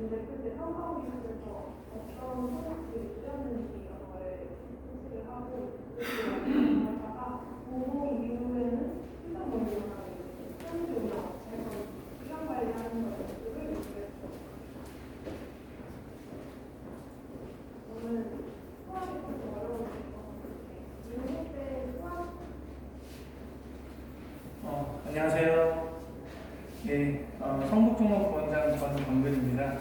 근데 그때 평가원이 하면서 어떤 성적들이 주셨는지 이런 거를 테스트를 하고 하다가 공공 이후에는 시장 권리나 시장조나 시장 관리하는 것들을 연구했죠. 저는 수학이 좀 어려운 안녕하세요. 예, 성북종합부원장 권광근입니다.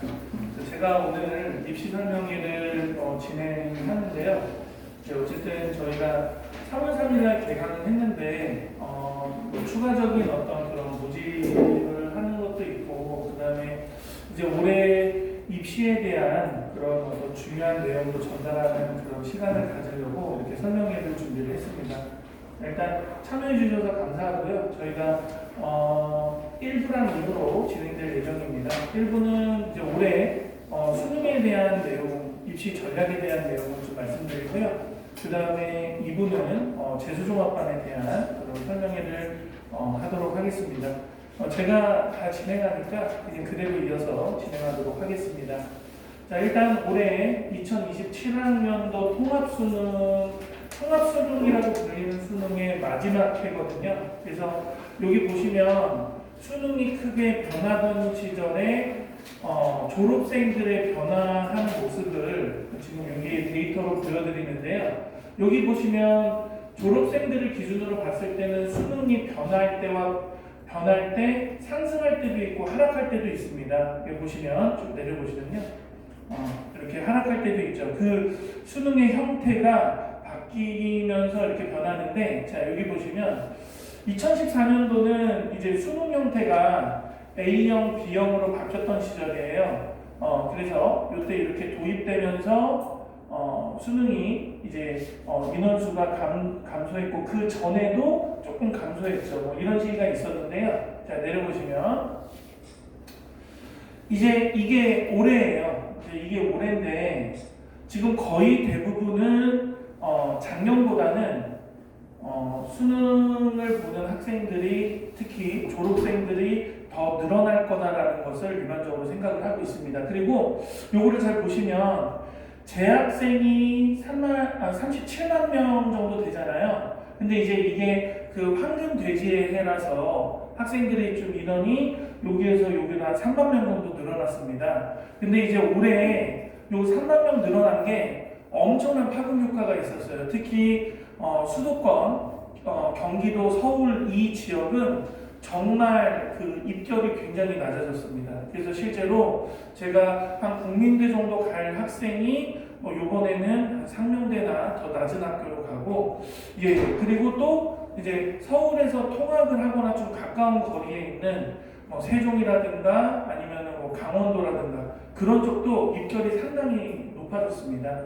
제가 오늘 입시 설명회를 진행하는데요. 어쨌든 저희가 3월 3일날 개강을 했는데 추가적인 어떤 그런 모집을 하는 것도 있고, 그 다음에 이제 올해 입시에 대한 그런 어떤 중요한 내용도 전달하는 그런 시간을 가지려고 이렇게 설명회를 준비를 했습니다. 일단 참여해 주셔서 감사하고요. 저희가 1부랑 2부로 진행될 예정입니다. 1부는 이제 올해 수능에 대한 내용, 입시 전략에 대한 내용을 좀 말씀드리고요. 그 다음에 2부는 재수종합반에 대한 그런 설명회를 하도록 하겠습니다. 제가 다 진행하니까 이제 그대로 이어서 진행하도록 하겠습니다. 자, 일단 올해 2027학년도 통합수능이라고 불리는 수능의 마지막 해거든요. 그래서 여기 보시면 수능이 크게 변하던 시절에 졸업생들의 변화하는 모습을 지금 여기 데이터로 보여드리는데요. 여기 보시면 졸업생들을 기준으로 봤을 때는 수능이 변할 때 상승할 때도 있고 하락할 때도 있습니다. 여기 보시면 좀 내려보시면요. 이렇게 하락할 때도 있죠. 그 수능의 형태가 바뀌면서 이렇게 변하는데, 자, 여기 보시면 2014년도는 이제 수능 형태가 A형, B형으로 바뀌었던 시절이에요. 그래서 이때 이렇게 도입되면서 수능이 이제 인원수가 감소했고, 그 전에도 조금 감소했죠. 뭐 이런 시기가 있었는데요. 자, 내려보시면 이제 이게 올해예요. 이게 올해인데 지금 거의 대부분은 작년보다는 수능을 보는 학생들이, 특히 졸업생들이 더 늘어날 거다라는 것을 일반적으로 생각을 하고 있습니다. 그리고 요거를 잘 보시면 재학생이 37만 명 정도 되잖아요. 근데 이제 이게 그 황금 돼지의 해라서 학생들이 좀 인원이 여기에서 여기로 한 3만 명 정도 늘어났습니다. 근데 이제 올해 요 3만 명 늘어난 게 엄청난 파급 효과가 있었어요. 특히 수도권, 경기도, 서울 이 지역은 정말 그 입결이 굉장히 낮아졌습니다. 그래서 실제로 제가 한 국민대 정도 갈 학생이 요번에는 한 상명대나 더 낮은 학교로 가고, 예, 그리고 또 이제 서울에서 통학을 하거나 좀 가까운 거리에 있는 세종이라든가 아니면 강원도라든가 그런 쪽도 입결이 상당히 높아졌습니다.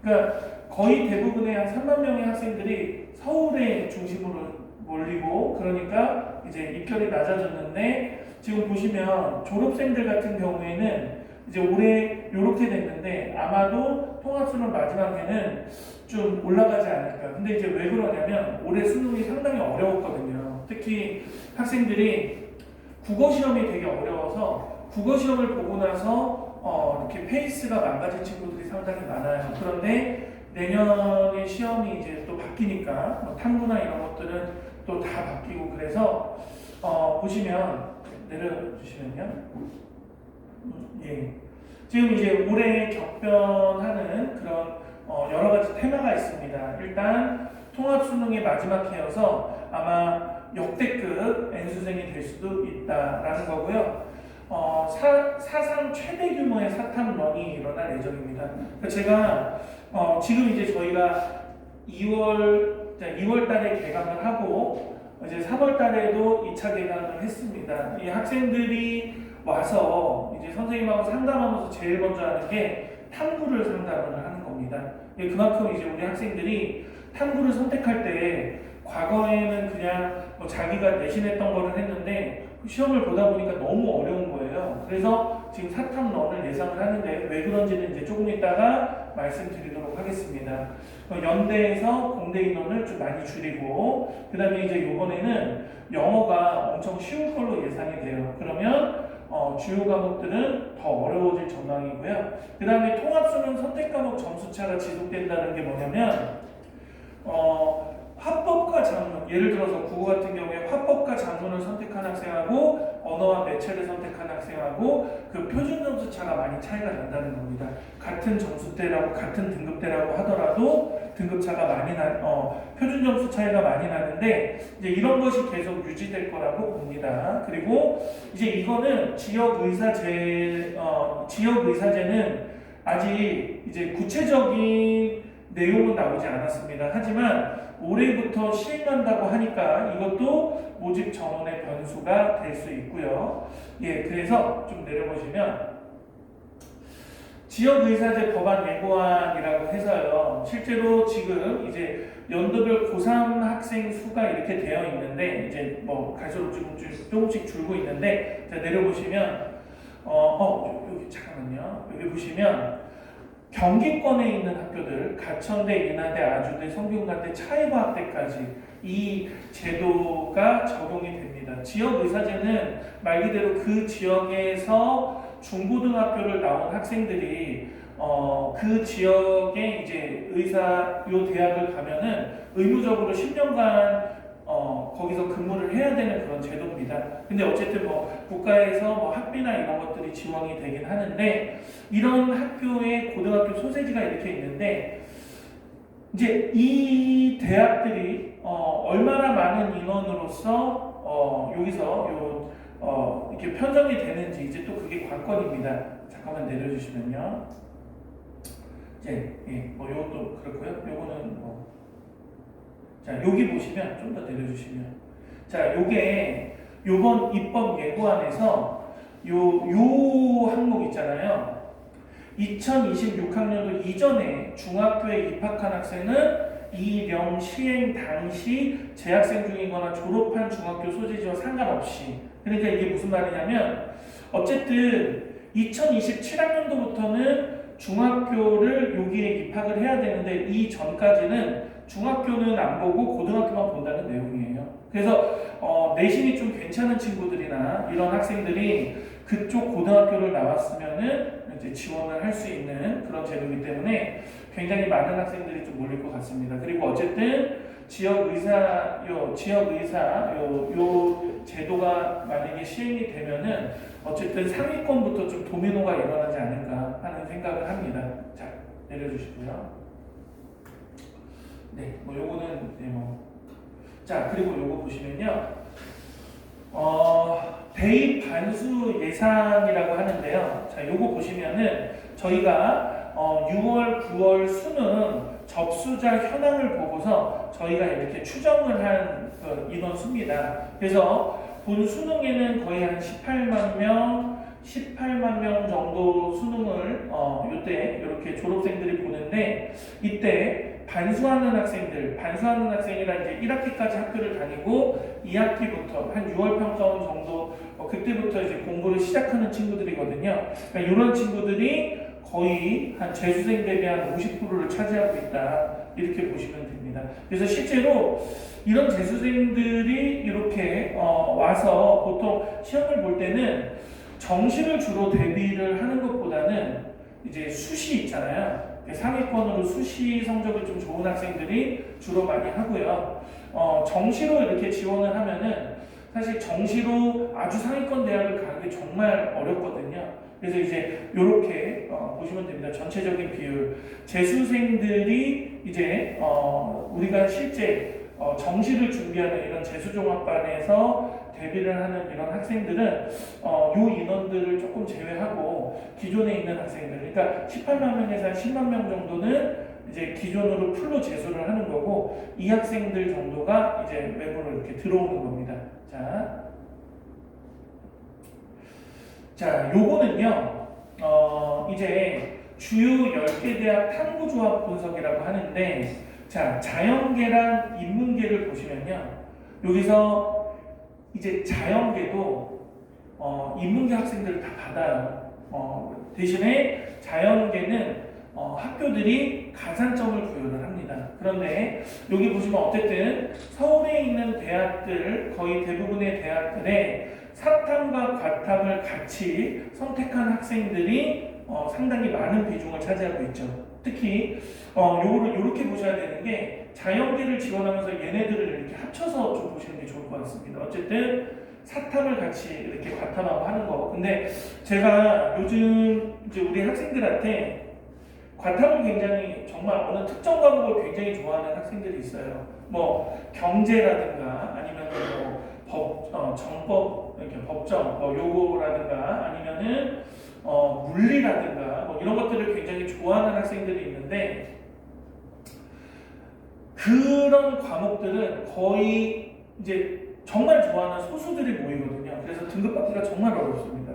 그러니까 거의 대부분의 한 3만 명의 학생들이 서울에 중심으로 몰리고, 그러니까 이제 입결이 낮아졌는데, 지금 보시면 졸업생들 같은 경우에는 이제 올해 이렇게 됐는데 아마도 통합수능 마지막에는 좀 올라가지 않을까. 근데 이제 왜 그러냐면 올해 수능이 상당히 어려웠거든요. 특히 학생들이 국어 시험이 되게 어려워서 국어 시험을 보고 나서 이렇게 페이스가 망가진 친구들이 상당히 많아요. 그런데 내년에 시험이 이제 또 바뀌니까 탐구나 이런 것들은 또 다 바뀌고, 그래서 보시면 내려주시면요. 예. 지금 이제 올해 격변하는 그런 여러 가지 테마가 있습니다. 일단 통합수능의 마지막 해여서 아마 역대급 N수생이 될 수도 있다라는 거고요. 사상 최대 규모의 사탐런이 일어날 예정입니다. 그러니까 제가 지금 이제 저희가 2월 달에 개강을 하고 이제 3월 달에도 2차 개강을 했습니다. 이 학생들이 와서 이제 선생님하고 상담하면서 제일 먼저 하는 게 탐구를 상담을 하는 겁니다. 그만큼 이제 우리 학생들이 탐구를 선택할 때 과거에는 그냥 자기가 내신했던 거를 했는데 시험을 보다 보니까 너무 어려운 거예요. 그래서 지금 사탐런을 예상을 하는데 왜 그런지는 이제 조금 이따가 말씀드리도록 하겠습니다. 연대에서 공대 인원을 좀 많이 줄이고, 그 다음에 이제 이번에는 영어가 엄청 쉬운 걸로 예상이 돼요. 그러면 주요 과목들은 더 어려워질 전망이고요. 그 다음에 통합수능 선택 과목 점수차가 지속된다는 게 뭐냐면 화법과 작문, 예를 들어서 국어 같은 경우에 화법과 작문을 선택한 학생하고 언어와 매체를 선택한 학생하고 그 표준 점수 차가 많이 차이가 난다는 겁니다. 같은 점수대라고 같은 등급대라고 하더라도 등급 차가 많이 표준 점수 차이가 많이 나는데 이제 이런 것이 계속 유지될 거라고 봅니다. 그리고 이제 이거는 지역 의사제는 아직 이제 구체적인 내용은 나오지 않았습니다. 하지만 올해부터 시행한다고 하니까 이것도 모집 정원의 변수가 될 수 있고요. 예, 그래서 좀 내려보시면 지역의사제 법안 예고안이라고 해서요. 실제로 지금 이제 연도별 고3 학생 수가 이렇게 되어 있는데 이제 뭐 갈수록 조금씩 줄고 있는데 자 내려보시면 여기 잠깐만요. 여기 보시면 경기권에 있는 학교들, 가천대, 인하대, 아주대, 성균관대, 차이과학대까지 이 제도가 적용이 됩니다. 지역의사제는 말 그대로 그 지역에서 중고등학교를 나온 학생들이 그 지역에 이제 요 대학을 가면은 의무적으로 10년간 거기서 근무를 해야 되는 그런 제도입니다. 근데 어쨌든 뭐 국가에서 뭐 학비나 이런 것들이 지원이 되긴 하는데 이런 학교의 고등학교 소재지가 이렇게 있는데 이제 이 대학들이 얼마나 많은 인원으로서 여기서 이렇게 편성이 되는지 이제 또 그게 관건입니다. 잠깐만 내려주시면요. 이제 뭐 이것도 그렇고요. 요거는 뭐 자, 여기 보시면 좀 더 내려주시면 자, 요게 요번 입법 예고안에서 요 항목 있잖아요. 2026학년도 이전에 중학교에 입학한 학생은 이 령 시행 당시 재학생 중이거나 졸업한 중학교 소재지와 상관없이 그러니까 이게 무슨 말이냐면 어쨌든 2027학년도부터는 중학교를 여기에 입학을 해야 되는데 이 전까지는 중학교는 안 보고 고등학교만 본다는 내용이에요. 그래서 내신이 좀 괜찮은 친구들이나 이런 학생들이 그쪽 고등학교를 나왔으면은 이제 지원을 할 수 있는 그런 제도이기 때문에 굉장히 많은 학생들이 좀 몰릴 것 같습니다. 그리고 어쨌든 요 제도가 만약에 시행이 되면은 어쨌든 상위권부터 좀 도미노가 일어나지 않을까 하는 생각을 합니다. 자, 내려주시고요. 네, 뭐 요거는 자, 그리고 요거 보시면요. 대입 반수 예상이라고 하는데요. 자, 요거 보시면은 저희가 6월, 9월 수능 접수자 현황을 보고서 저희가 이렇게 추정을 한 인원 수입니다. 그래서 본 수능에는 거의 한 18만 명 정도 수능을 이때 이렇게 졸업생들이 보는데 이때 반수하는 학생이라 이제 1학기까지 학교를 다니고 2학기부터 한 6월 평가원 정도 그때부터 이제 공부를 시작하는 친구들이거든요. 그러니까 이런 친구들이 거의 한 재수생 대비 한 50%를 차지하고 있다 이렇게 보시면 됩니다. 그래서 실제로 이런 재수생들이 이렇게 와서 보통 시험을 볼 때는 정시를 주로 대비를 하는 것보다는 이제 수시 있잖아요. 상위권으로 수시 성적이 좀 좋은 학생들이 주로 많이 하고요. 정시로 이렇게 지원을 하면은 사실 정시로 아주 상위권 대학을 가는 게 정말 어렵거든요. 그래서 이제 이렇게 보시면 됩니다. 전체적인 비율. 재수생들이 이제 우리가 실제 정시를 준비하는 이런 재수종합반에서 대비를 하는 이런 학생들은 요 인원들을 조금 제외하고 기존에 있는 학생들, 그러니까 18만 명에서 한 10만 명 정도는 이제 기존으로 풀로 재수를 하는 거고 이 학생들 정도가 이제 외부로 이렇게 들어오는 겁니다. 자, 요거는요. 이제 주요 10개 대학 탐구조합 분석이라고 하는데 자, 자연계랑 인문계를 보시면요. 여기서 이제 자연계도 인문계 학생들을 다 받아요. 대신에 자연계는 학교들이 가산점을 부여를 합니다. 그런데 여기 보시면 어쨌든 서울에 있는 대학들 거의 대부분의 대학들의 사탐과 과탐을 같이 선택한 학생들이 상당히 많은 비중을 차지하고 있죠. 특히 요거를 이렇게 보셔야 되는 게 자연계를 지원하면서 얘네들을 이렇게 합쳐서 좀 보시는 게 좋을 것 같습니다. 어쨌든 사탐을 같이 이렇게 과탐하고 하는 거. 근데 제가 요즘 이제 우리 학생들한테 과탐을 굉장히 정말 어느 특정 과목을 굉장히 좋아하는 학생들이 있어요. 뭐 경제라든가 아니면 정법 이렇게 법정 요거라든가 아니면은 물리라든가 뭐 이런 것들을 굉장히 좋아하는 학생들이 있는데 그런 과목들은 거의 이제 정말 좋아하는 소수들이 모이거든요. 그래서 등급받기가 정말 어렵습니다.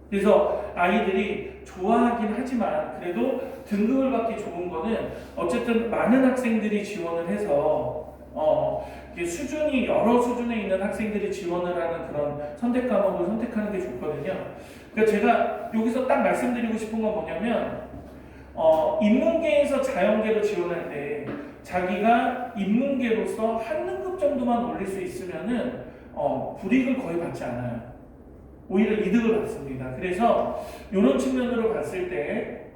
그래서 아이들이 좋아하긴 하지만 그래도 등급을 받기 좋은 거는 어쨌든 많은 학생들이 지원을 해서 이게 수준이 여러 수준에 있는 학생들이 지원을 하는 그런 선택 과목을 선택하는 게 좋거든요. 그러니까 제가 여기서 딱 말씀드리고 싶은 건 뭐냐면 인문계에서 자연계로 지원할 때 자기가 인문계로서 한 등급 정도만 올릴 수 있으면은 불이익을 거의 받지 않아요. 오히려 이득을 받습니다. 그래서 이런 측면으로 봤을 때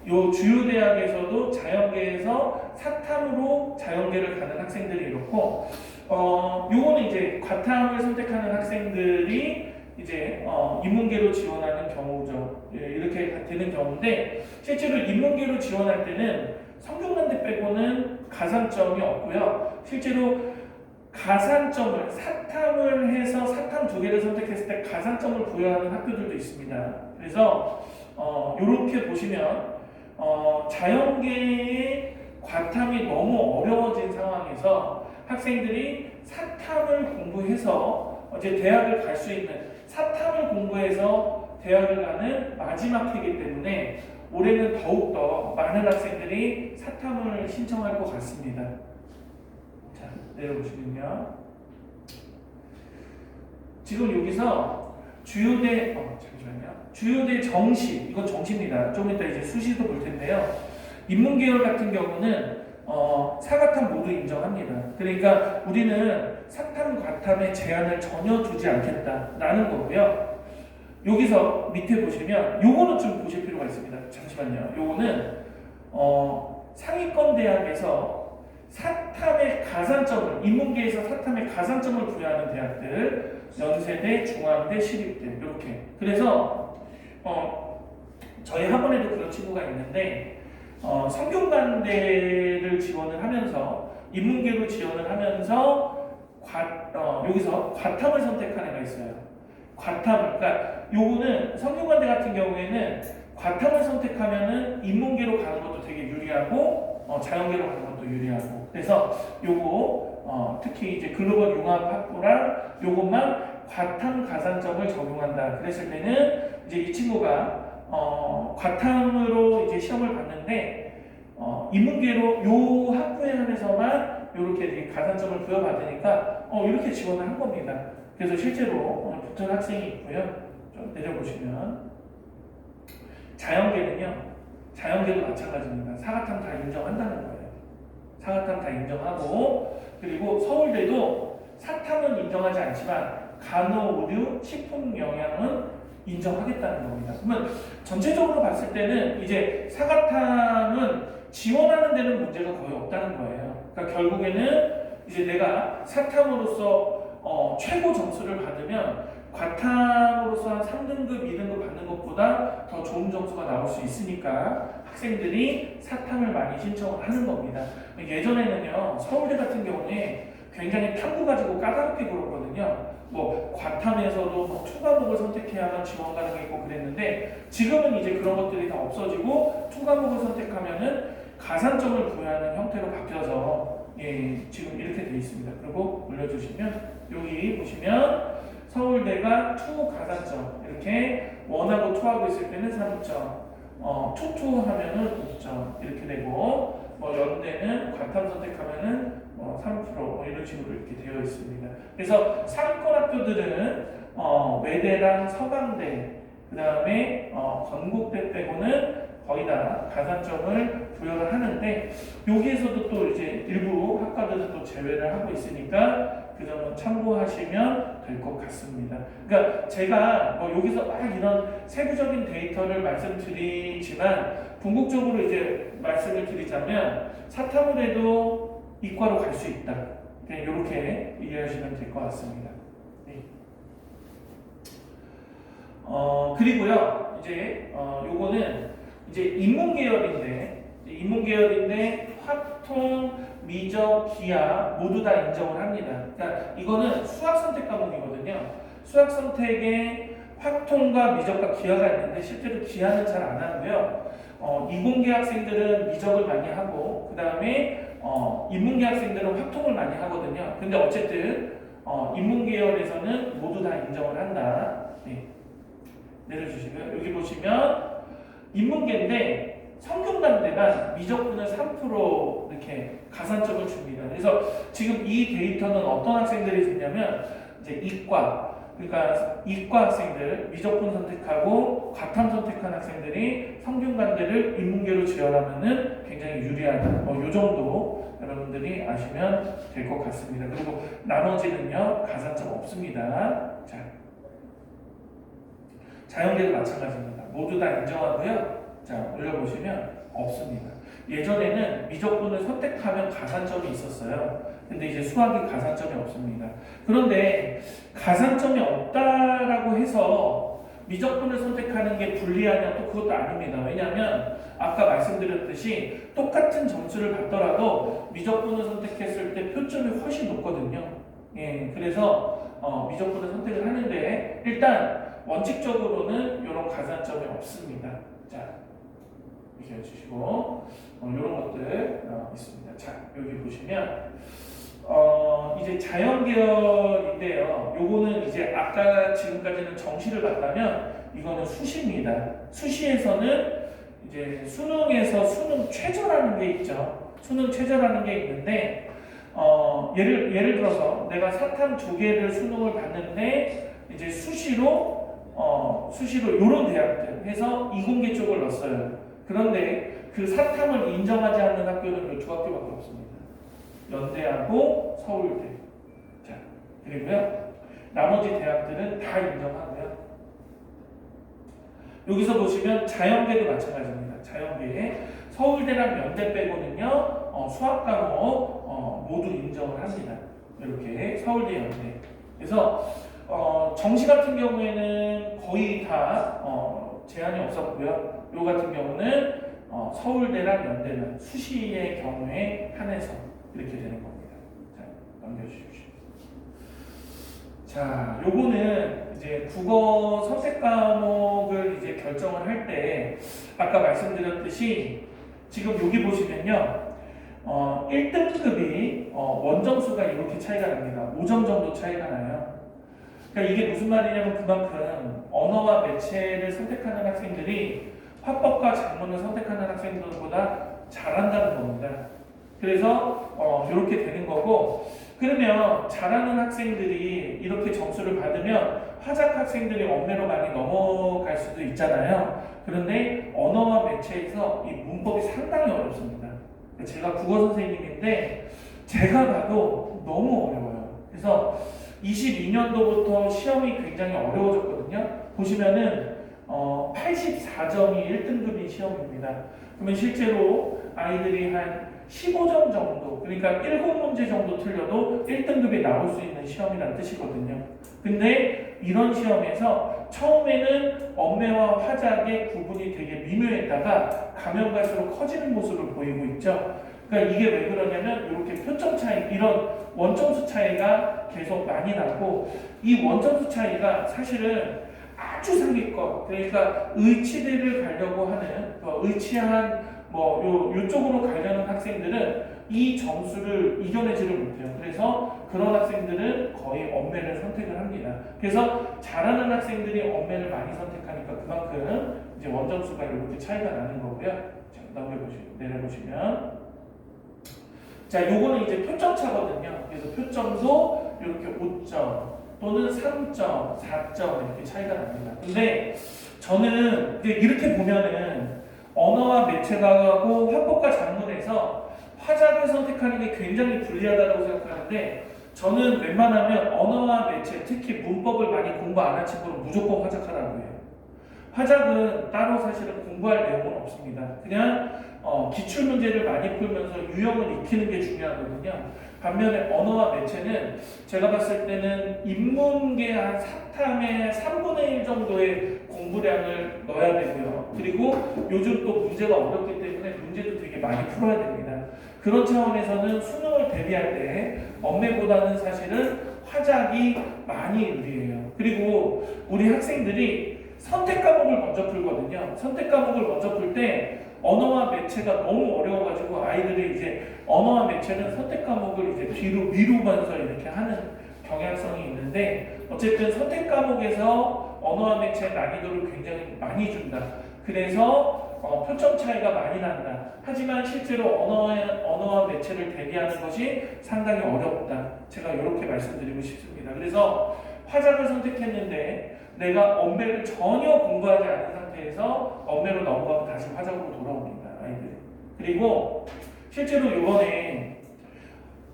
요 주요 대학에서도 자연계에서 사탐으로 자연계를 가는 학생들이 이렇고 요거는 이제 과탐을 선택하는 학생들이 이제 인문계로 지원하는 경우죠. 예, 이렇게 되는 경우인데 실제로 인문계로 지원할 때는 성균관대 빼고는 가산점이 없고요. 실제로 가산점을 사탐을 해서 사탐 2개를 선택했을 때 가산점을 부여하는 학교들도 있습니다. 그래서 이렇게 보시면 자연계의 과탐이 너무 어려워진 상황에서 학생들이 사탐을 공부해서 이제 대학을 갈 수 있는 사탐을 공부해서 대학을 가는 마지막 해이기 때문에 올해는 더욱더 많은 학생들이 사탐을 신청할 것 같습니다. 자, 내려보시면요. 지금 여기서 주요대 주요대 정시, 이건 정시입니다. 좀 이따 이제 수시도 볼 텐데요. 인문계열 같은 경우는 사과탐 모두 인정합니다. 그러니까 우리는 사탐, 과탐에 제한을 전혀 두지 않겠다라는 거고요. 여기서 밑에 보시면 요거는 좀 보실 필요가 있습니다. 잠시만요. 요거는 상위권 대학에서 사탐의 가산점을 인문계에서 사탐의 가산점을 부여하는 대학들 연세대, 중앙대, 시립대 이렇게. 그래서 저희 학원에도 그런 친구가 있는데 성균관대를 지원을 하면서 인문계로 지원을 하면서 여기서 과탐을 선택한 애가 있어요. 과탐을, 그러니까 요거는 성균관대 같은 경우에는 과탐을 선택하면은 인문계로 가는 것도 되게 유리하고 자연계로 가는 것도 유리하고. 그래서 요거 특히 이제 글로벌 융합 학부랑 요것만 과탐 가산점을 적용한다. 그랬을 때는 이제 이 친구가 과탐으로 이제 시험을 봤는데 인문계로 요 학부에 한해서만 이렇게 가산점을 부여받으니까 이렇게 지원을 한 겁니다. 그래서 실제로 붙은 학생이 있고요. 좀 내려보시면 자연계는요. 자연계도 마찬가지입니다. 사과탐 다 인정한다는 거예요. 사과탐 다 인정하고 그리고 서울대도 사탐은 인정하지 않지만 간호, 의료, 식품 영양은 인정하겠다는 겁니다. 그러면 전체적으로 봤을 때는 이제 사과탐은 지원하는 데는 문제가 거의 없다는 거예요. 그러니까 결국에는 이제 내가 사탐으로서 최고 점수를 받으면 과탐으로서 한 3등급, 2등급 받는 것보다 더 좋은 점수가 나올 수 있으니까 학생들이 사탐을 많이 신청을 하는 겁니다. 예전에는요, 서울대 같은 경우에 굉장히 탐구 가지고 까다롭게 그러거든요. 뭐 과탐에서도 뭐 초과목을 선택해야만 지원 가는 게 있고 그랬는데 지금은 이제 그런 것들이 다 없어지고 초과목을 선택하면은 가산점을 부여하는 형태로 바뀌어서 지금 이렇게 돼 있습니다. 그리고 올려주시면 여기 보시면 서울대가 투 가산점 이렇게 원하고 투하고 있을 때는 3점, 투하면은 5점 이렇게 되고 연대는 과탐 선택하면은 3% 이런 식으로 이렇게 되어 있습니다. 그래서 상위권 학교들은 외대랑 서강대, 그 다음에 건국대 빼고는 거의 다 가산점을 부여를 하는데 여기에서도 또 이제 일부 학과들은 또 제외를 하고 있으니까 그 점은 참고하시면 될 것 같습니다. 그러니까 제가 뭐 여기서 막 이런 세부적인 데이터를 말씀드리지만 궁극적으로 이제 말씀을 드리자면 사탐을 해도 이과로 갈 수 있다. 그냥 이렇게 이해하시면 될 것 같습니다. 네. 그리고요 이제 요거는 이제 인문계열인데 확통, 미적, 기하 모두 다 인정을 합니다. 그러니까 이거는 수학 선택 과목이거든요. 수학 선택에 확통과 미적과 기하가 있는데 실제로 기하는 잘 안 하고요. 이공계 학생들은 미적을 많이 하고 그 다음에 인문계 학생들은 확통을 많이 하거든요. 근데 어쨌든 인문계열에서는 모두 다 인정을 한다. 네. 내려주시고요. 여기 보시면 인문계인데 성균관대가 미적분을 3% 이렇게 가산점을 줍니다. 그래서 지금 이 데이터는 어떤 학생들이 줬냐면 이제 그러니까 이과 학생들 미적분 선택하고 과탐 선택한 학생들이 성균관대를 인문계로 지원하면은 굉장히 유리하다. 이 정도 여러분들이 아시면 될 것 같습니다. 그리고 나머지는요 가산점 없습니다. 자, 자연계도 마찬가지입니다. 모두 다 인정하고요. 자, 올려보시면 없습니다. 예전에는 미적분을 선택하면 가산점이 있었어요. 근데 이제 수학이 가산점이 없습니다. 그런데 가산점이 없다라고 해서 미적분을 선택하는 게 불리하냐? 또 그것도 아닙니다. 왜냐하면 아까 말씀드렸듯이 똑같은 점수를 받더라도 미적분을 선택했을 때 표점이 훨씬 높거든요. 예, 그래서 미적분을 선택을 하는데 일단 원칙적으로는 이런 가산점이 없습니다. 자, 이렇게 해주시고 이런 것들 있습니다. 자, 여기 보시면 이제 자연계열인데요. 요거는 이제 아까 지금까지는 정시를 봤다면 이거는 수시입니다. 수시에서는 이제 수능에서 수능 최저라는 게 있죠. 수능 최저라는 게 있는데 예를 들어서 내가 사탐 2개를 수능을 봤는데 이제 수시로 이런 대학들 해서 이공계 쪽을 넣었어요. 그런데 그 사탐을 인정하지 않는 학교는 두 학교밖에 없습니다. 연대하고 서울대. 자, 그리고요 나머지 대학들은 다 인정하고요. 여기서 보시면 자연계도 마찬가지입니다. 자연계에 서울대랑 연대 빼고는요 수학 과목 모두 인정을 합니다. 이렇게 서울대, 연대. 그래서 정시 같은 경우에는 거의 다 제한이 없었고요. 요 같은 경우는 서울대랑 연대는 수시의 경우에 한해서 이렇게 되는 겁니다. 자, 넘겨주십시오. 자, 요거는 이제 국어 선택 과목을 이제 결정을 할 때 아까 말씀드렸듯이 지금 여기 보시면요. 1등급이 원점수가 이렇게 차이가 납니다. 5점 정도 차이가 나요. 그러니까 이게 무슨 말이냐면 그만큼 언어와 매체를 선택하는 학생들이 화법과 작문을 선택하는 학생들보다 잘한다는 겁니다. 그래서 이렇게 되는 거고, 그러면 잘하는 학생들이 이렇게 점수를 받으면 화작 학생들이 엄매로 많이 넘어갈 수도 있잖아요. 그런데 언어와 매체에서 이 문법이 상당히 어렵습니다. 제가 국어 선생님인데 제가 봐도 너무 어려워요. 그래서 22년도부터 시험이 굉장히 어려워졌거든요. 보시면은 84점이 1등급인 시험입니다. 그러면 실제로 아이들이 한 15점 정도, 그러니까 7문제 정도 틀려도 1등급이 나올 수 있는 시험이라는 뜻이거든요. 근데 이런 시험에서 처음에는 엄매와 화작의 구분이 되게 미묘했다가 가면 갈수록 커지는 모습을 보이고 있죠. 그러니까 이게 왜 그러냐면 이렇게 표점 차이, 이런 원점수 차이가 계속 많이 나고, 이 원점수 차이가 사실은 아주 상위권, 그러니까 의치대를 가려고 하는 의치한 요쪽으로 가려는 학생들은 이 점수를 이겨내지를 못해요. 그래서 그런 학생들은 거의 엄매를 선택을 합니다. 그래서 잘하는 학생들이 엄매를 많이 선택하니까 그만큼 이제 원점수가 이렇게 차이가 나는 거고요. 자, 내려보시면 자, 요거는 이제 표점차거든요. 그래서 표점도 이렇게 5점 또는 3점, 4점 이렇게 차이가 납니다. 근데 저는 이제 이렇게 보면은 언어와 매체가하고 화법과 작문에서 화작을 선택하는 게 굉장히 불리하다고 생각하는데 저는 웬만하면 언어와 매체, 특히 문법을 많이 공부 안 한 친구는 무조건 화작하라고 해요. 화작은 따로 사실은 공부할 내용은 없습니다. 그냥 기출 문제를 많이 풀면서 유형을 익히는 게 중요하거든요. 반면에 언어와 매체는 제가 봤을 때는 인문계 한 4탐의 3분의 1 정도의 공부량을 넣어야 되고요. 그리고 요즘 또 문제가 어렵기 때문에 문제도 되게 많이 풀어야 됩니다. 그런 차원에서는 수능을 대비할 때 언매보다는 사실은 화작이 많이 유리해요. 그리고 우리 학생들이 선택 과목을 먼저 풀거든요. 선택 과목을 먼저 풀 때 언어와 매체가 너무 어려워가지고 아이들이 이제 언어와 매체는 선택 과목을 이제 뒤로 미루면서 이렇게 하는 경향성이 있는데 어쨌든 선택 과목에서 언어와 매체 난이도를 굉장히 많이 준다. 그래서 표점 차이가 많이 난다. 하지만 실제로 언어와 매체를 대비하는 것이 상당히 어렵다. 제가 이렇게 말씀드리고 싶습니다. 그래서 화작을 선택했는데 내가 언매를 전혀 공부하지 않은 상태에서 언매로 넘어가면 다시 화작으로 돌아옵니다. 아이들이. 그리고 실제로 이번에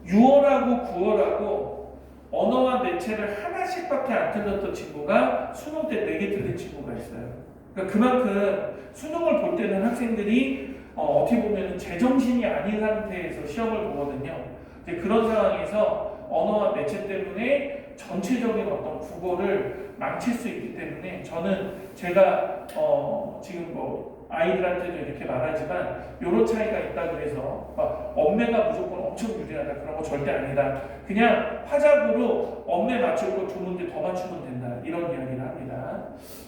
6월하고 9월하고 언어와 매체를 하나씩밖에 안 틀렸던 친구가 수능 때 4개 틀린 친구가 있어요. 그러니까 그만큼 수능을 볼 때는 학생들이 어떻게 보면 제정신이 아닌 상태에서 시험을 보거든요. 이제 그런 상황에서 언어와 매체 때문에 전체적인 어떤 국어를 망칠 수 있기 때문에 저는 제가 지금 뭐 아이들한테도 이렇게 말하지만 이런 차이가 있다 그래서 언매가 무조건 엄청 유리하다 그런 거 절대 아니다. 그냥 화작으로 언매 맞출 거 2문제 더 맞추면 된다 이런 이야기를 합니다.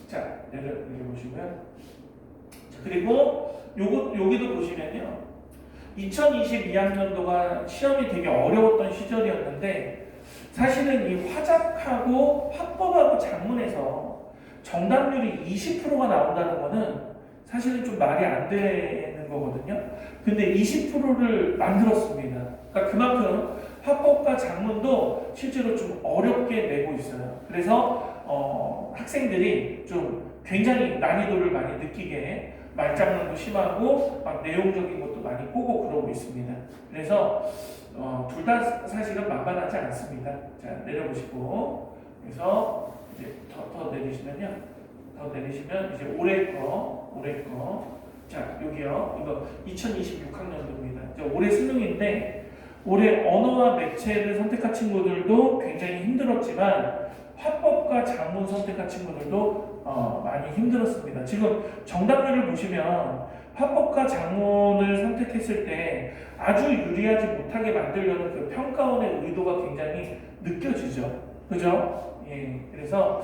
자 내려보시고요. 자, 그리고 여기도 보시면요. 2022학년도가 시험이 되게 어려웠던 시절이었는데 사실은 이 화작하고 화법하고 작문에서 정답률이 20%가 나온다는 거는 사실은 좀 말이 안 되는 거거든요. 근데 20%를 만들었습니다. 그러니까 그만큼 화법과 작문도 실제로 좀 어렵게 내고 있어요. 그래서 학생들이 좀 굉장히 난이도를 많이 느끼게 말장난도 심하고 막 내용적인 것도 많이 꼬고 그러고 있습니다. 그래서 둘 다 사실은 만만하지 않습니다. 자 내려보시고 그래서 이제 더 내리시면요. 더 내리시면 이제 올해 거. 자 여기요. 이거 2026학년도입니다. 이제 올해 수능인데 올해 언어와 매체를 선택한 친구들도 굉장히 힘들었지만 화법과 작문 선택한 친구들도 많이 힘들었습니다. 지금 정답률을 보시면 화법과 작문을 선택했을 때 아주 유리하지 못하게 만들려는 그 평가원의 의도가 굉장히 느껴지죠. 그죠? 예. 그래서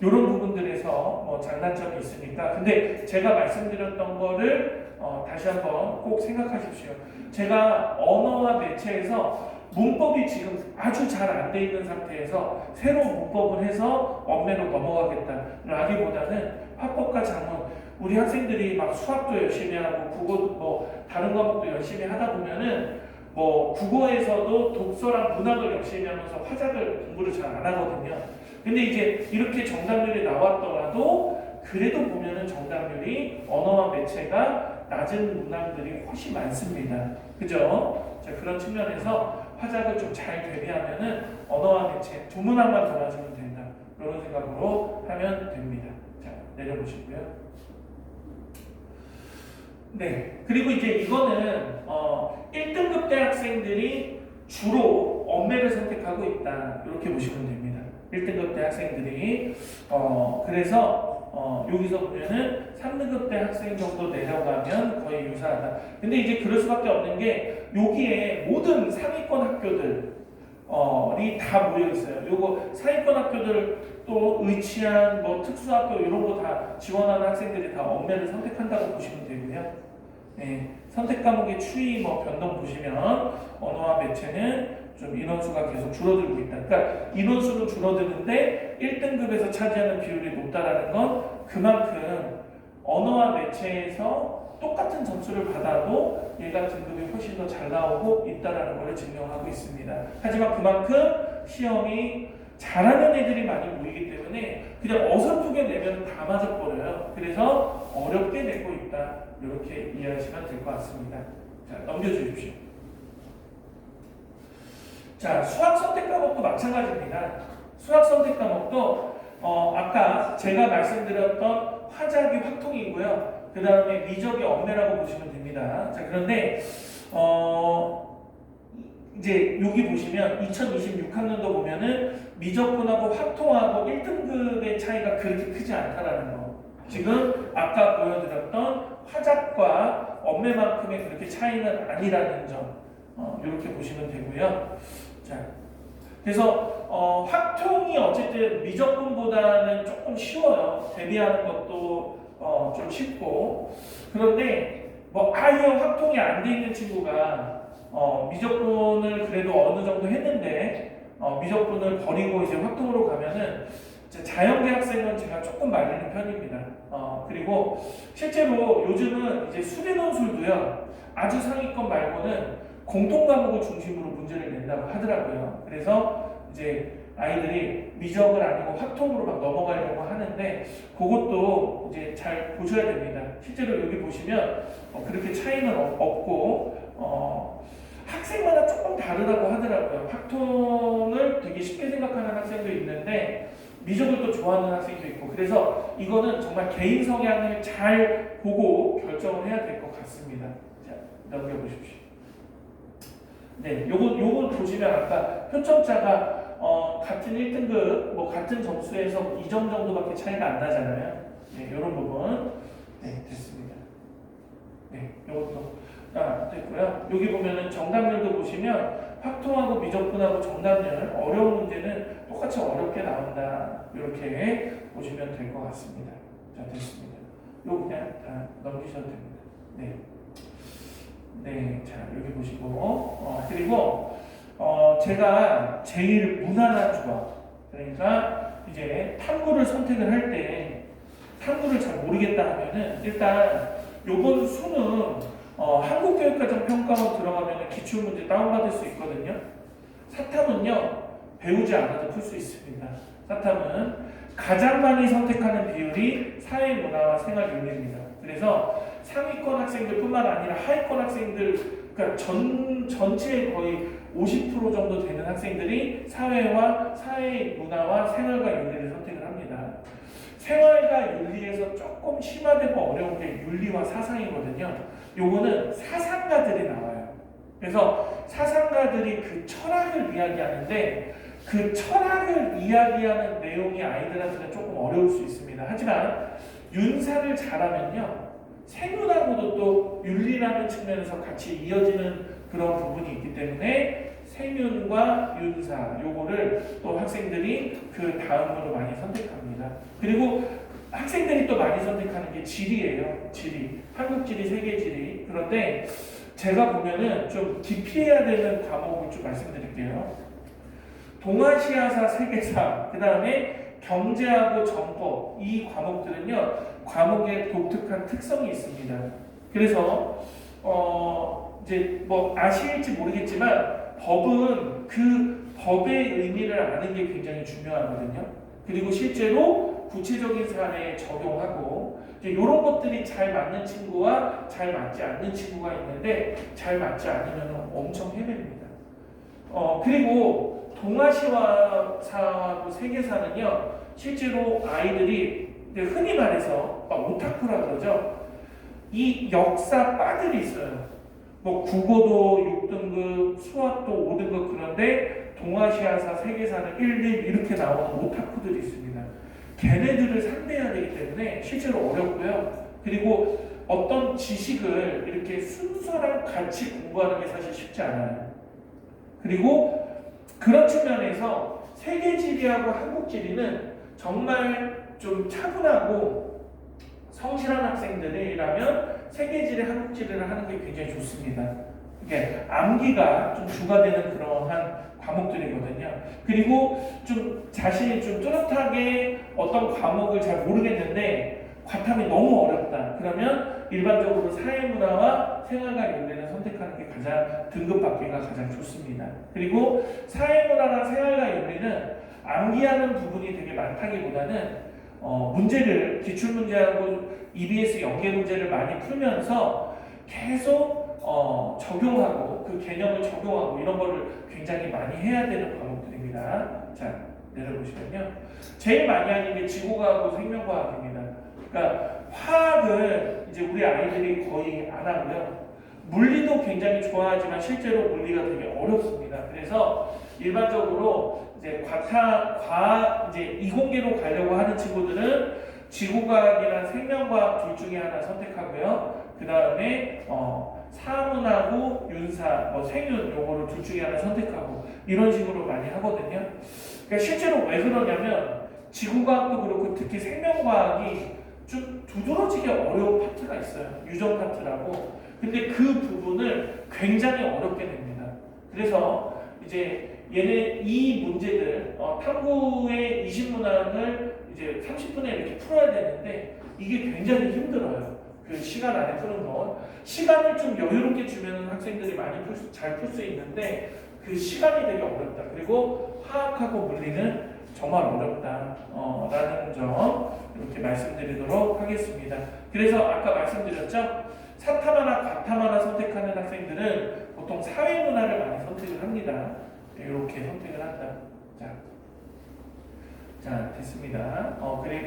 이런 부분들에서 뭐 장단점이 있으니까. 근데 제가 말씀드렸던 거를 다시 한번 꼭 생각하십시오. 제가 언어와 매체에서 문법이 지금 아주 잘 안 돼 있는 상태에서 새로운 문법을 해서 언매로 넘어가겠다라기보다는 화법과 작문 우리 학생들이 막 수학도 열심히 하고 국어도 뭐 다른 과목도 열심히 하다 보면은 뭐 국어에서도 독서랑 문학을 열심히 하면서 화작을 공부를 잘 안 하거든요. 근데 이제 이렇게 정답률이 나왔더라도 그래도 보면은 정답률이 언어와 매체가 낮은 문항들이 훨씬 많습니다. 그죠? 자, 그런 측면에서 화작을 좀 잘 대비하면은 언어와 매체 두 문항만 더 맞으면 된다. 이런 생각으로 하면 됩니다. 자, 내려보시고요. 네. 그리고 이제 이거는 1등급 대학생들이 주로 언매를 선택하고 있다. 이렇게 보시면 됩니다. 1등급 대학생들이 그래서 여기서 보면은 3등급 대 학생 정도 내려가면 거의 유사하다. 근데 이제 그럴 수밖에 없는 게 여기에 모든 상위권 학교들이 다 모여 있어요. 요거 상위권 학교들 또 의치한 뭐 특수학교 이런 거 다 지원하는 학생들이 다 언매를 선택한다고 보시면 되고요. 네, 선택 과목의 추이 뭐 변동 보시면 언어와 매체는 좀 인원수가 계속 줄어들고 있다. 그러니까 인원수는 줄어드는데 1등급에서 차지하는 비율이 높다라는 건 그만큼 언어와 매체에서 똑같은 점수를 받아도 얘가 등급이 훨씬 더 잘 나오고 있다라는 것을 증명하고 있습니다. 하지만 그만큼 시험이 잘하는 애들이 많이 모이기 때문에 그냥 어설프게 내면 다 맞아버려요. 그래서 어렵게 내고 있다. 이렇게 이해하시면 될 것 같습니다. 자, 넘겨주십시오. 자, 수학 선택 과목도 마찬가지입니다. 수학 선택 과목도 아까 제가 말씀드렸던 화작이 확통이고요. 그 다음에 미적이 엄매라고 보시면 됩니다. 자, 그런데 이제 여기 보시면 2026학년도 보면은 미적분하고 확통하고 1등급의 차이가 그렇게 크지 않다라는 거. 지금 아까 보여드렸던 화작과 엄매만큼의 그렇게 차이는 아니라는 점. 이렇게 보시면 되고요. 자, 그래서 확통이 어쨌든 미적분보다는 조금 쉬워요. 대비하는 것도 좀 쉽고. 그런데 뭐 아예 확통이 안 돼 있는 친구가 미적분을 그래도 어느 정도 했는데 미적분을 버리고 이제 확통으로 가면은 자연계 학생은 제가 조금 말리는 편입니다. 그리고 실제로 요즘은 이제 수리논술도요. 아주 상위권 말고는 공통 과목을 중심으로 문제를 낸다고 하더라고요. 그래서 이제 아이들이 미적을 아니고 확통으로 막 넘어가려고 하는데 그것도 이제 잘 보셔야 됩니다. 실제로 여기 보시면 그렇게 차이는 없고 학생마다 조금 다르다고 하더라고요. 확통을 되게 쉽게 생각하는 학생도 있는데 미적을 또 좋아하는 학생도 있고 그래서 이거는 정말 개인 성향을 잘 보고 결정을 해야 될 것 같습니다. 자, 넘겨보십시오. 네, 요건 보시면 아까 표점자가 같은 1등급, 뭐 같은 점수에서 2점 정도밖에 차이가 안 나잖아요. 네, 이런 부분. 네, 됐습니다. 네, 요것도 됐고요. 여기 보면은 정답률도 보시면 확통하고 미적분하고 정답률, 어려운 문제는 똑같이 어렵게 나온다. 이렇게 보시면 될 것 같습니다. 자, 됐습니다. 요거 그냥 다 넘기셔도 됩니다. 네. 네, 자, 여기 보시고, 그리고, 제가 제일 무난한 조합. 그러니까, 이제 탐구를 선택을 할 때, 탐구를 잘 모르겠다 하면은, 일단, 요번 수능, 한국교육과정평가원 들어가면은 기출문제 다운받을 수 있거든요. 사탐은요, 배우지 않아도 풀 수 있습니다. 사탐은 가장 많이 선택하는 비율이 사회문화와 생활윤리입니다. 그래서 상위권 학생들뿐만 아니라 하위권 학생들, 그러니까 전체의 거의 50% 정도 되는 학생들이 사회문화와 생활과 윤리를 선택을 합니다. 생활과 윤리에서 조금 심화되고 어려운 게 윤리와 사상이거든요. 요거는 사상가들이 나와요. 그래서 사상가들이 그 철학을 이야기하는데 그 철학을 이야기하는 내용이 아이들한테는 조금 어려울 수 있습니다. 하지만 윤사를 잘하면요. 생윤하고도 또 윤리라는 측면에서 같이 이어지는 그런 부분이 있기 때문에 생윤과 윤사 요거를 또 학생들이 그 다음으로 많이 선택합니다. 그리고 학생들이 또 많이 선택하는 게 지리예요. 지리. 한국지리, 세계지리. 그런데 제가 보면은 좀 기피해야 되는 과목을 좀 말씀드릴게요. 동아시아사, 세계사, 그 다음에 경제하고 정법 이 과목들은요 과목의 독특한 특성이 있습니다. 그래서 이제 뭐 아실지 모르겠지만 법은 그 법의 의미를 아는 게 굉장히 중요하거든요. 그리고 실제로 구체적인 사례에 적용하고 이런 것들이 잘 맞는 친구와 잘 맞지 않는 친구가 있는데 잘 맞지 않으면 엄청 헤맵니다. 그리고 동아시아사하고 세계사는요 실제로 아이들이 흔히 말해서 오타쿠라 그러죠. 이 역사 빠들이 있어요. 뭐 국어도 6등급, 수학도 5등급 그런데 동아시아사, 세계사는 1, 2 이렇게 나오는 오타쿠들이 있습니다. 걔네들을 상대해야 되기 때문에 실제로 어렵고요. 그리고 어떤 지식을 이렇게 순서랑 같이 공부하는 게 사실 쉽지 않아요. 그리고 그런 측면에서 세계지리하고 한국지리는 정말 좀 차분하고 성실한 학생들이라면 세계지리, 한국지리를 하는 게 굉장히 좋습니다. 이게 암기가 좀 주가 되는 그러한 과목들이거든요. 그리고 좀 자신이 좀 뚜렷하게 어떤 과목을 잘 모르겠는데 과탐이 너무 어렵다. 그러면 일반적으로 사회문화와 생활과 윤리를 선택하는 게 가장 등급받기가 가장 좋습니다. 그리고 사회문화나 생활과 윤리는 암기하는 부분이 되게 많다기보다는 문제를 기출문제하고 EBS 연계 문제를 많이 풀면서 계속 적용하고 그 개념을 적용하고 이런 거를 굉장히 많이 해야 되는 과목들입니다. 자, 내려보시면요. 제일 많이 하는 게 지구과학하고 생명과학입니다. 그러니까 화학은 이제 우리 아이들이 거의 안 하고요. 물리도 굉장히 좋아하지만 실제로 물리가 되게 어렵습니다. 그래서 일반적으로 이제 이제 이공계로 가려고 하는 친구들은 지구과학이나 생명과학 둘 중에 하나 선택하고요. 그 다음에 사문하고 윤사, 생윤 요거를 둘 중에 하나 선택하고 이런 식으로 많이 하거든요. 그러니까 실제로 왜 그러냐면 지구과학도 그렇고 특히 생명과학이 좀 두드러지게 어려운 파트가 있어요. 유전 파트라고. 근데 그 부분을 굉장히 어렵게 냅니다. 그래서 이제 이 문제들 탐구의 20문항을 이제 30분에 이렇게 풀어야 되는데 이게 굉장히 힘들어요. 그 시간 안에 푸는 건 시간을 좀 여유롭게 주면 학생들이 많이 잘 풀 수 있는데 그 시간이 되게 어렵다. 그리고 화학하고 물리는 정말 어렵다 라는 점 이렇게 말씀드리도록 하겠습니다. 그래서 아까 말씀드렸죠? 사탐하나 과탐하나 선택하는 학생들은 보통 사회문화를 많이 선택을 합니다. 이렇게 선택을 한다. 자 됐습니다.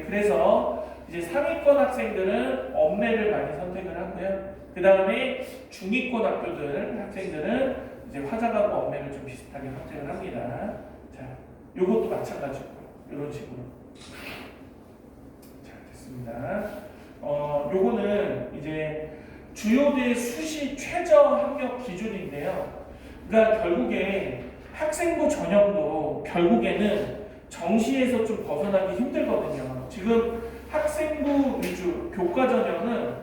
그래서 이제 상위권 학생들은 엄매를 많이 선택을 하고요. 그 다음에 중위권 학생들은 이제 화작하고 엄매를 좀 비슷하게 선택을 합니다. 자, 요것도 마찬가지고 이런 식으로. 자, 됐습니다. 요거는 이제 주요대 수시 최저 학력 기준인데요. 그러니까 결국에 학생부 전형도 결국에는 정시에서 좀 벗어나기 힘들거든요. 지금 학생부 위주 교과 전형은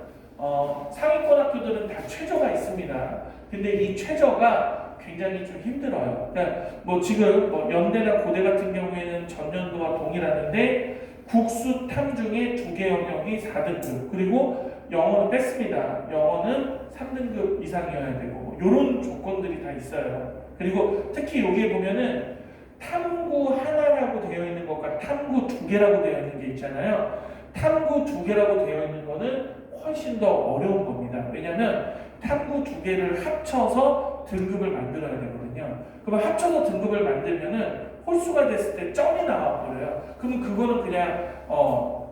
상위권 학교들은 다 최저가 있습니다. 근데 이 최저가 굉장히 좀 힘들어요. 그러니까 지금 연대나 고대 같은 경우에는 전년도와 동일하는데 국수 탐 중에 2개 영역이 4등급 그리고 영어는 뺐습니다. 영어는 3등급 이상이어야 되고 이런 조건들이 다 있어요. 그리고 특히 여기에 보면은 탐구 하나라고 되어 있는 것과 탐구 2개라고 되어 있는 게 있잖아요. 탐구 2개라고 되어 있는 거는 훨씬 더 어려운 겁니다. 왜냐하면 탐구 2개를 합쳐서 등급을 만들어야 되거든요. 그러면 합쳐서 등급을 만들면은 홀수가 됐을 때 점이 나와 버려요. 그러면 그거는 그냥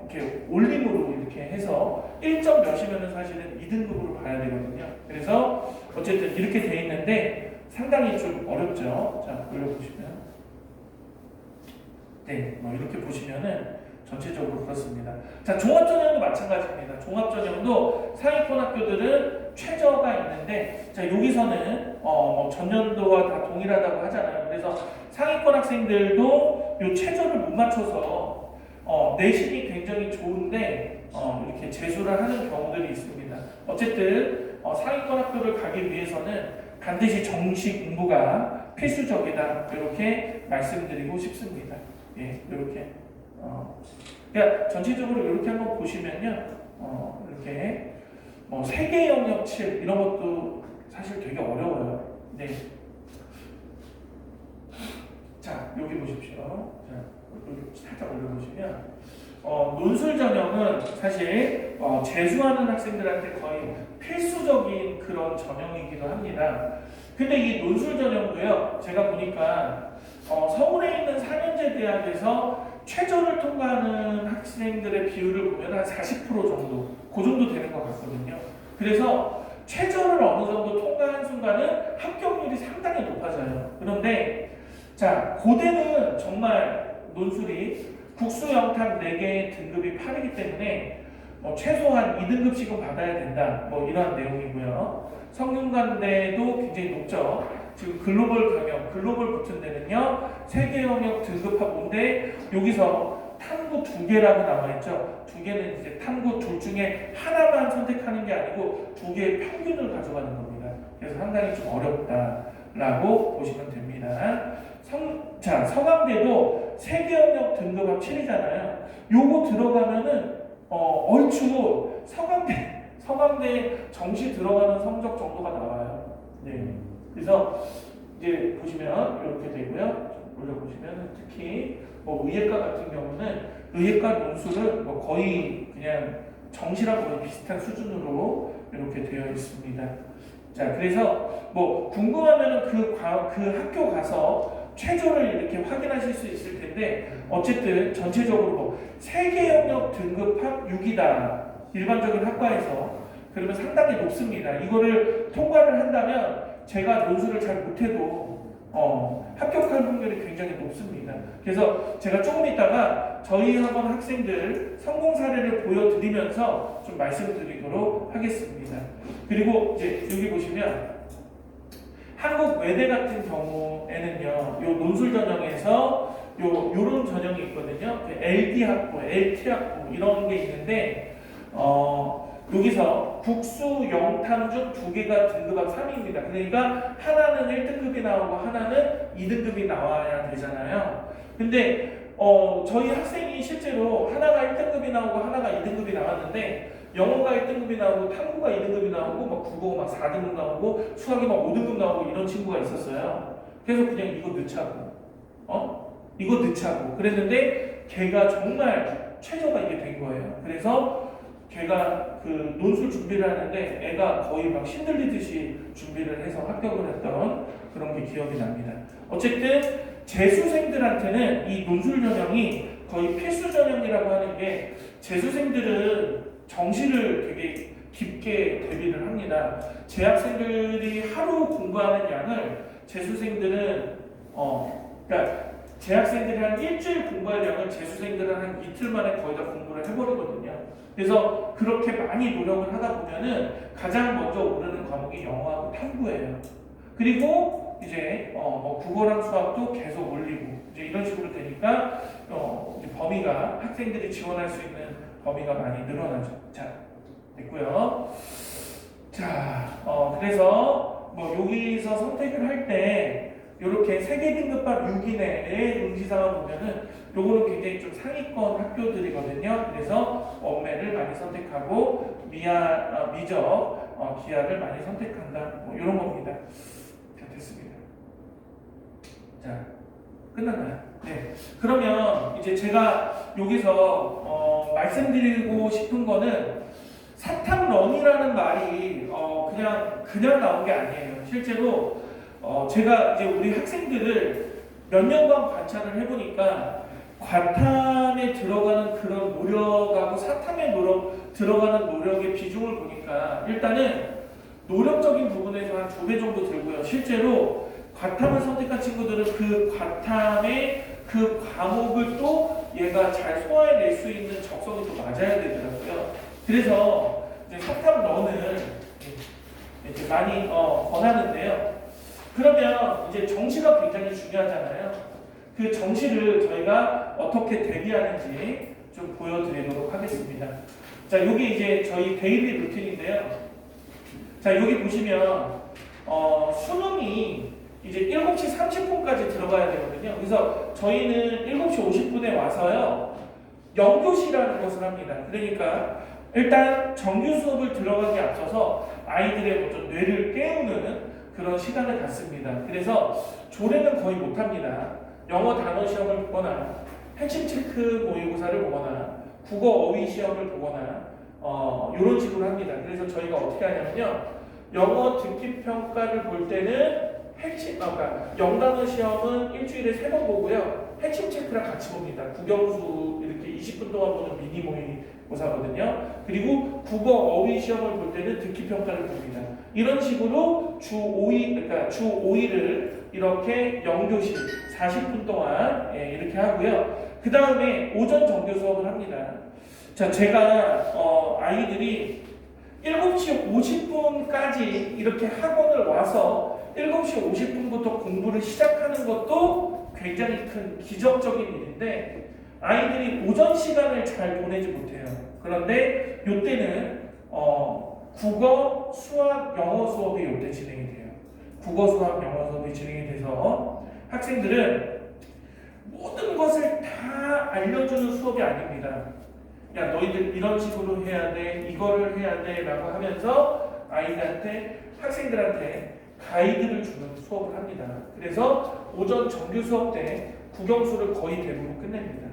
이렇게 올림으로 이렇게 해서 1점 몇이면은 사실은 2등급으로 봐야 되거든요. 그래서 어쨌든 이렇게 돼 있는데 상당히 좀 어렵죠. 자, 올려보시면. 네, 이렇게 보시면은 전체적으로 그렇습니다. 자, 종합전형도 마찬가지입니다. 종합전형도 상위권 학교들은 최저가 있는데, 자, 여기서는 전년도와 다 동일하다고 하잖아요. 그래서 상위권 학생들도 이 최저를 못 맞춰서 내신이 굉장히 좋은데 이렇게 재수를 하는 경우들이 있습니다. 어쨌든 상위권 학교를 가기 위해서는 반드시 정시 공부가 필수적이다. 이렇게 말씀드리고 싶습니다. 예, 이렇게. 그러니까 전체적으로 이렇게 한번 보시면요, 이렇게 세계 영역 7 이런 것도 사실 되게 어려워요. 네. 자, 여기 보십시오. 자, 여기 살짝 올려보시면 논술 전형은 사실 재수하는 학생들한테 거의 필수적인 그런 전형이기도 합니다. 근데 이 논술 전형도요, 제가 보니까 서울에 있는 4년제 대학에서 최저를 통과하는 학생들의 비율을 보면 한 40% 정도, 그 정도 되는 것 같거든요. 그래서 최저를 어느 정도 통과한 순간은 합격률이 상당히 높아져요. 그런데 자, 고대는 정말 논술이 국수 영탁 4개의 등급이 8이기 때문에 최소한 2등급씩은 받아야 된다. 이러한 내용이고요. 성균관대도 굉장히 높죠. 지금 글로벌 경영, 글로벌 붙은 데는요, 세계 영역 등급학부인데 여기서 탐구 2개라고 나와 있죠. 2개는 이제 탐구 둘 중에 하나만 선택하는 게 아니고 2개의 평균을 가져가는 겁니다. 그래서 상당히 좀 어렵다라고 보시면 됩니다. 자, 서강대도 세계 영역 등급학 7이잖아요. 요거 들어가면은 얼추 서강대 정시 들어가는 성적 정도가 나와요. 네. 그래서 이제 보시면 이렇게 되고요. 올려보시면 특히 의예과 같은 경우는 의예과 논술은 거의 그냥 정시랑 거의 비슷한 수준으로 이렇게 되어 있습니다. 자, 그래서 뭐 궁금하면은 그 학교 가서 최저를 이렇게 확인하실 수 있을 텐데 어쨌든 전체적으로 뭐 세계 영역 등급합 6이다. 일반적인 학과에서 그러면 상당히 높습니다. 이거를 통과를 한다면 제가 논술을 잘 못해도 합격할 확률이 굉장히 높습니다. 그래서 제가 조금 있다가 저희 학원 학생들 성공 사례를 보여드리면서 좀 말씀드리도록 하겠습니다. 그리고 이제 여기 보시면 한국 외대 같은 경우에는요, 요 논술 전형에서 요런 전형이 있거든요. LD 학부, LT 학부 이런 게 있는데 여기서 국수, 영탐 중 두 개가 등급합 3입니다. 그러니까 하나는 1등급이 나오고 하나는 2등급이 나와야 되잖아요. 근데 저희 학생이 실제로 하나가 1등급이 나오고 하나가 2등급이 나왔는데 영어가 1등급이 나오고 탐구가 2등급이 나오고 막 국어가 막 4등급 나오고 수학이 막 5등급 나오고 이런 친구가 있었어요. 그래서 그냥 이거 넣자고 이거 넣자고 그랬는데 걔가 정말 최저가 이게 된 거예요. 그래서 걔가 그 논술 준비를 하는데 애가 거의 막 신들리듯이 준비를 해서 합격을 했던 그런 게 기억이 납니다. 어쨌든 재수생들한테는 이 논술 전형이 거의 필수 전형이라고 하는 게 재수생들은 정시를 되게 깊게 대비를 합니다. 재학생들이 하루 공부하는 양을 재수생들은 그러니까 재학생들이 한 일주일 공부할 양을 재수생들은 한 이틀 만에 거의 다 공부를 해버리거든요. 그래서 그렇게 많이 노력을 하다 보면은 가장 먼저 오르는 과목이 영어하고 탐구예요. 그리고 이제 뭐 국어랑 수학도 계속 올리고 이제 이런 식으로 되니까 이제 범위가 학생들이 지원할 수 있는 범위가 많이 늘어나죠. 자, 됐고요. 자, 그래서 뭐 여기서 선택을 할 때 이렇게 세계 등급합 6위 내의 응시상을 보면은 요거는 굉장히 좀 상위권 학교들이거든요. 그래서 원매를 많이 선택하고 미적, 기하를 많이 선택한다. 뭐 이런 겁니다. 자, 됐습니다. 자, 끝났나요? 네. 그러면 이제 제가 여기서 말씀드리고 싶은 거는 사탐런이라는 말이 그냥 나온 게 아니에요. 실제로 제가 이제 우리 학생들을 몇 년간 관찰을 해보니까 과탐에 들어가는 그런 노력하고 사탐에 들어가는 노력의 비중을 보니까 일단은 노력적인 부분에서 한 2배 정도 들고요. 실제로 과탐을 선택한 친구들은 그 과탐의 그 과목을 또 얘가 잘 소화해낼 수 있는 적성이 또 맞아야 되더라고요. 그래서 이제 사탐런을 이제 많이 권하는데요. 그러면 이제 정시가 굉장히 중요하잖아요. 그 정시를 저희가 어떻게 대비하는지 좀 보여드리도록 하겠습니다. 자, 여기 이제 저희 데일리 루틴인데요. 자, 여기 보시면 수능이 이제 7시 30분까지 들어가야 되거든요. 그래서 저희는 7시 50분에 와서요. 영교시라는 것을 합니다. 그러니까 일단 정규 수업을 들어가기 앞서서 아이들의 어떤 뇌를 깨우는 그런 시간을 갖습니다. 그래서 조례는 거의 못합니다. 영어 단어 시험을 보거나 핵심 체크 모의고사를 보거나 국어 어휘 시험을 보거나 이런 식으로 합니다. 그래서 저희가 어떻게 하냐면요. 영어 듣기 평가를 볼 때는 그러니까 영단어 시험은 일주일에 3번 보고요. 핵심 체크랑 같이 봅니다. 국영수 이렇게 20분 동안 보는 미니 모의고사거든요. 그리고 국어 어휘 시험을 볼 때는 듣기 평가를 봅니다. 이런 식으로 주 5일을 이렇게 영교시 40분 동안 이렇게 하고요. 그 다음에 오전 정규 수업을 합니다. 자, 제가 아이들이 7시 50분까지 이렇게 학원을 와서 7시 50분부터 공부를 시작하는 것도 굉장히 큰 기적적인 일인데 아이들이 오전 시간을 잘 보내지 못해요. 그런데 이때는 국어, 수학, 영어 수업이 이때 진행이 돼요. 국어, 수학, 영어 수업이 진행이 돼서 학생들은 모든 것을 다 알려주는 수업이 아닙니다. 야, 너희들 이런 식으로 해야 돼, 이거를 해야 돼 라고 하면서 학생들한테 가이드를 주는 수업을 합니다. 그래서 오전 정규 수업 때 국영수를 거의 대부분 끝냅니다.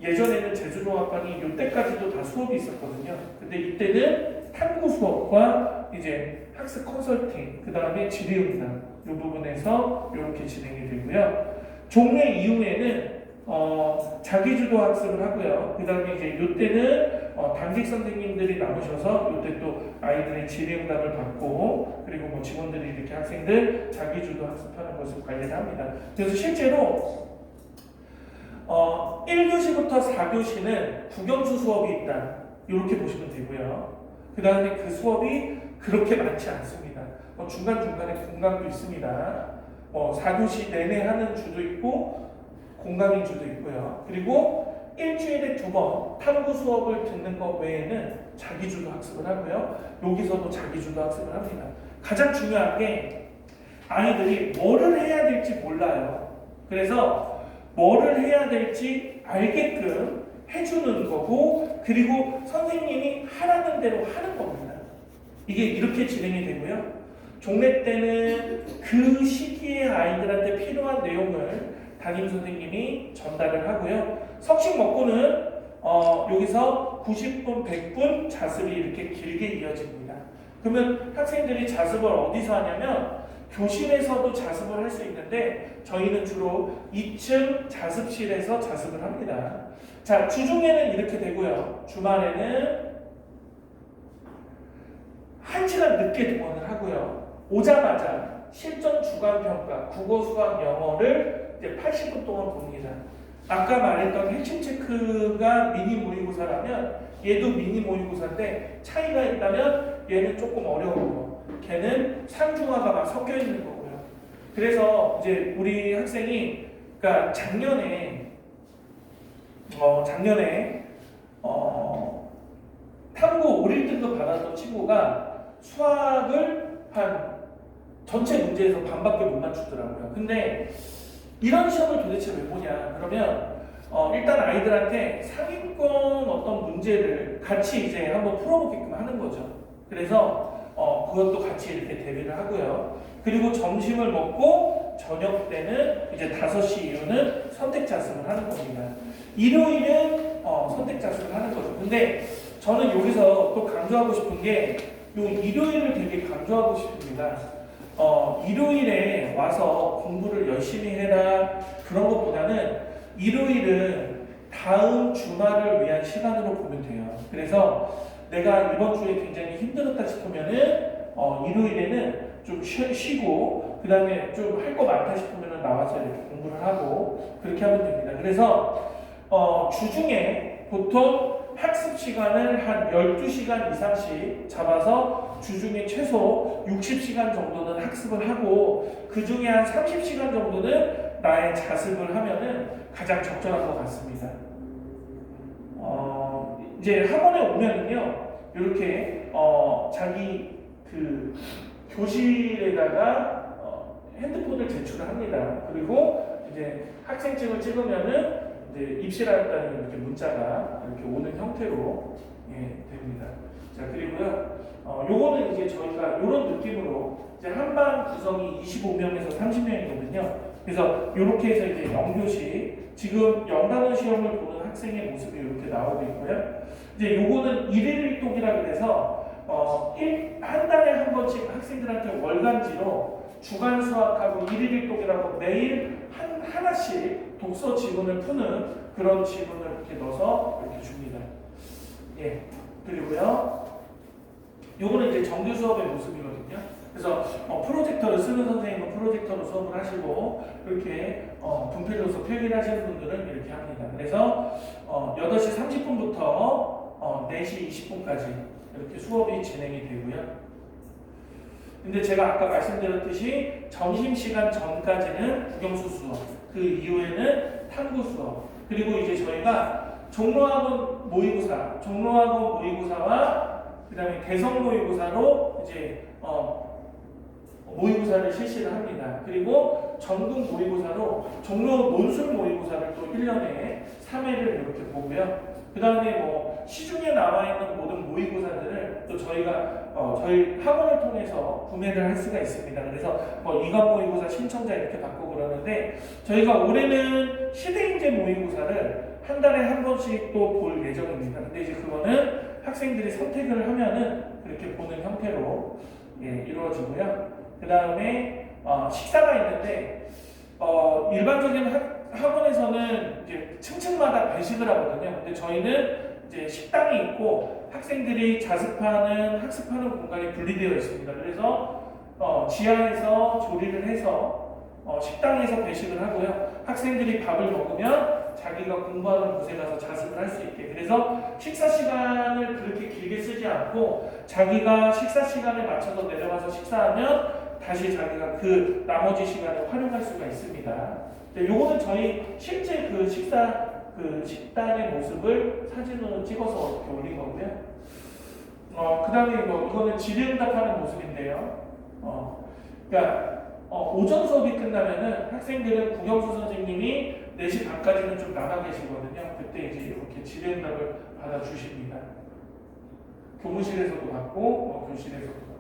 예전에는 제주종합반이 이때까지도 다 수업이 있었거든요. 근데 이때는 탐구 수업과 이제 학습 컨설팅, 그 다음에 질의응답 이 부분에서 이렇게 진행이 되고요. 종례 이후에는 자기주도 학습을 하고요. 그 다음에 이제 이때는 당직 선생님들이 남으셔서 이때 또 아이들의 질의응답을 받고 그리고 뭐 직원들이 이렇게 학생들 자기주도 학습하는 것을 관리를 합니다. 그래서 실제로 1교시부터 4교시는 국영수 수업이 있다. 이렇게 보시면 되고요. 그 다음에 그 수업이 그렇게 많지 않습니다. 중간중간에 공강도 있습니다. 4교시 내내 하는 주도 있고 공강인 주도 있고요. 그리고 일주일에 2번 탐구 수업을 듣는 것 외에는 자기주도 학습을 하고요. 여기서도 자기주도 학습을 합니다. 가장 중요한 게 아이들이 뭐를 해야 될지 몰라요. 그래서 뭐를 해야 될지 알게끔 해주는 거고 그리고 선생님이 하라는 대로 하는 겁니다. 이게 이렇게 진행이 되고요. 종례 때는 그 시기에 아이들한테 필요한 내용을 담임 선생님이 전달을 하고요. 석식 먹고는 여기서 90분, 100분 자습이 이렇게 길게 이어집니다. 그러면 학생들이 자습을 어디서 하냐면 교실에서도 자습을 할 수 있는데 저희는 주로 2층 자습실에서 자습을 합니다. 자, 주중에는 이렇게 되고요. 주말에는 1시간 늦게 등원을 하고요. 오자마자 실전 주간평가, 국어, 수학, 영어를 이제 80분 동안 봅니다. 아까 말했던 핵심 체크가 미니 모의고사라면 얘도 미니 모의고사인데 차이가 있다면 얘는 조금 어려워요. 걔는 상중하가 막 섞여 있는 거고요. 그래서 이제 우리 학생이 그러니까 작년에 탐구 5.1등급 받았던 친구가 수학을 한 전체 문제에서 반밖에 못 맞추더라고요. 근데 이런 시험을 도대체 왜 보냐? 그러면 일단 아이들한테 상위권 어떤 문제를 같이 이제 한번 풀어보게끔 하는 거죠. 그래서 그것도 같이 이렇게 대비를 하고요. 그리고 점심을 먹고 저녁 때는 이제 5시 이후는 선택 자습을 하는 겁니다. 일요일은 선택 자습을 하는 거죠. 근데 저는 여기서 또 강조하고 싶은 게 요 일요일을 되게 강조하고 싶습니다. 일요일에 와서 공부를 열심히 해라 그런 것보다는 일요일은 다음 주말을 위한 시간으로 보면 돼요. 그래서 내가 이번 주에 굉장히 힘들었다 싶으면은 일요일에는 좀 쉬고 그 다음에 좀 할 거 많다 싶으면은 나와서 이렇게 공부를 하고 그렇게 하면 됩니다. 그래서 주중에 보통 학습 시간을 한 12시간 이상씩 잡아서 주중에 최소 60시간 정도는 학습을 하고 그 중에 한 30시간 정도는 나의 자습을 하면은 가장 적절한 것 같습니다. 이제 학원에 오면은요, 이렇게 자기 그 교실에다가 핸드폰을 제출을 합니다. 그리고 이제 학생증을 찍으면은 이제 입실하였다는 이렇게 문자가 이렇게 오는 형태로 됩니다. 자, 그리고요, 요거는 이제 저희가 이런 느낌으로 이제 한반 구성이 25명에서 30명이거든요. 그래서 이렇게 해서 이제 영교시 지금 영단어 시험을 보는 학생의 모습이 이렇게 나오고 있고요. 이제 요거는 일일일독이라 그래서 한 달에 한 번씩 학생들한테 월간지로 주간 수학하고 일일일독이라고 매일 하나씩 독서 지문을 푸는 그런 지문을 이렇게 넣어서 이렇게 줍니다. 예. 그리고요, 요거는 이제 정규 수업의 모습이거든요. 그래서 프로젝터를 쓰는 선생님은 프로젝터로 수업을 하시고 이렇게 분필로서 필기를 하시는 분들은 이렇게 합니다. 그래서 8시 30분부터 4시 20분까지 이렇게 수업이 진행이 되고요. 근데 제가 아까 말씀드렸듯이 점심시간 전까지는 국영수 수업, 그 이후에는 탐구 수업, 그리고 이제 저희가 종로학원 모의고사와 그 다음에 대성 모의고사로 이제 모의고사를 실시를 합니다. 그리고 전국 모의고사로 종로 논술 모의고사를 또 1년에 3회를 이렇게 보고요. 그 다음에 뭐 시중에 나와 있는 모든 모의고사들을 또 또 저희가 저희 학원을 통해서 구매를 할 수가 있습니다. 그래서 뭐 이관 모의고사 신청자 이렇게 받고 그러는데 저희가 올해는 시대인재 모의고사를 한 달에 한 번씩 또 볼 예정입니다. 근데 이제 그거는 학생들이 선택을 하면은 그렇게 보는 형태로 이루어지고요. 그 다음에 식사가 있는데 일반적인 학원에서는 이제 층층마다 배식을 하거든요. 근데 저희는 이제 식당이 있고 학생들이 자습하는 학습하는 공간이 분리되어 있습니다. 그래서 지하에서 조리를 해서 식당에서 배식을 하고요. 학생들이 밥을 먹으면 자기가 공부하는 곳에 가서 자습을 할 수 있게. 그래서 식사 시간을 그렇게 길게 쓰지 않고 자기가 식사 시간에 맞춰서 내려가서 식사하면 다시 자기가 그 나머지 시간을 활용할 수가 있습니다. 요거는 저희 실제 그 식당의 모습을 사진으로 찍어서 이렇게 올린 거고요. 그 다음에 이거는 질의응답하는 모습인데요. 그러니까 오전 수업이 끝나면은 학생들은 국영수 선생님이 4시 반까지는 좀 나가 계시거든요. 그때 이제 이렇게 질의응답을 받아주십니다. 교무실에서도 받고 교실에서도 받고.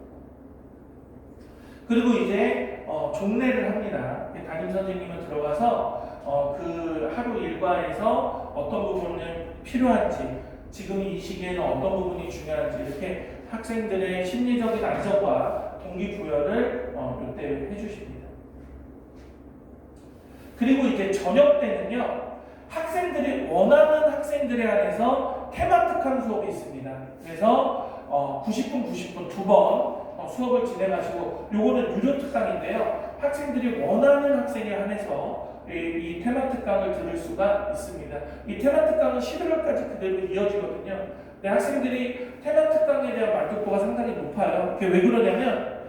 그리고 이제 종례를 합니다. 담임 선생님은 들어가서 그 하루 일과에서 어떤 부분은 필요한지, 지금 이 시기에는 어떤 부분이 중요한지 이렇게 학생들의 심리적인 안정과 동기부여를 이때 해주십니다. 그리고 이제 저녁 때는요, 학생들이 원하는 학생들에 한해서 테마특강 수업이 있습니다. 그래서 90분, 90분 두 번 수업을 진행하시고, 요거는 유료 특강인데요. 학생들이 원하는 학생에 한해서 이 테마특강을 들을 수가 있습니다. 이 테마특강은 11월까지 그대로 이어지거든요. 근데 학생들이 테마특강에 대한 만족도가 상당히 높아요. 그게 왜 그러냐면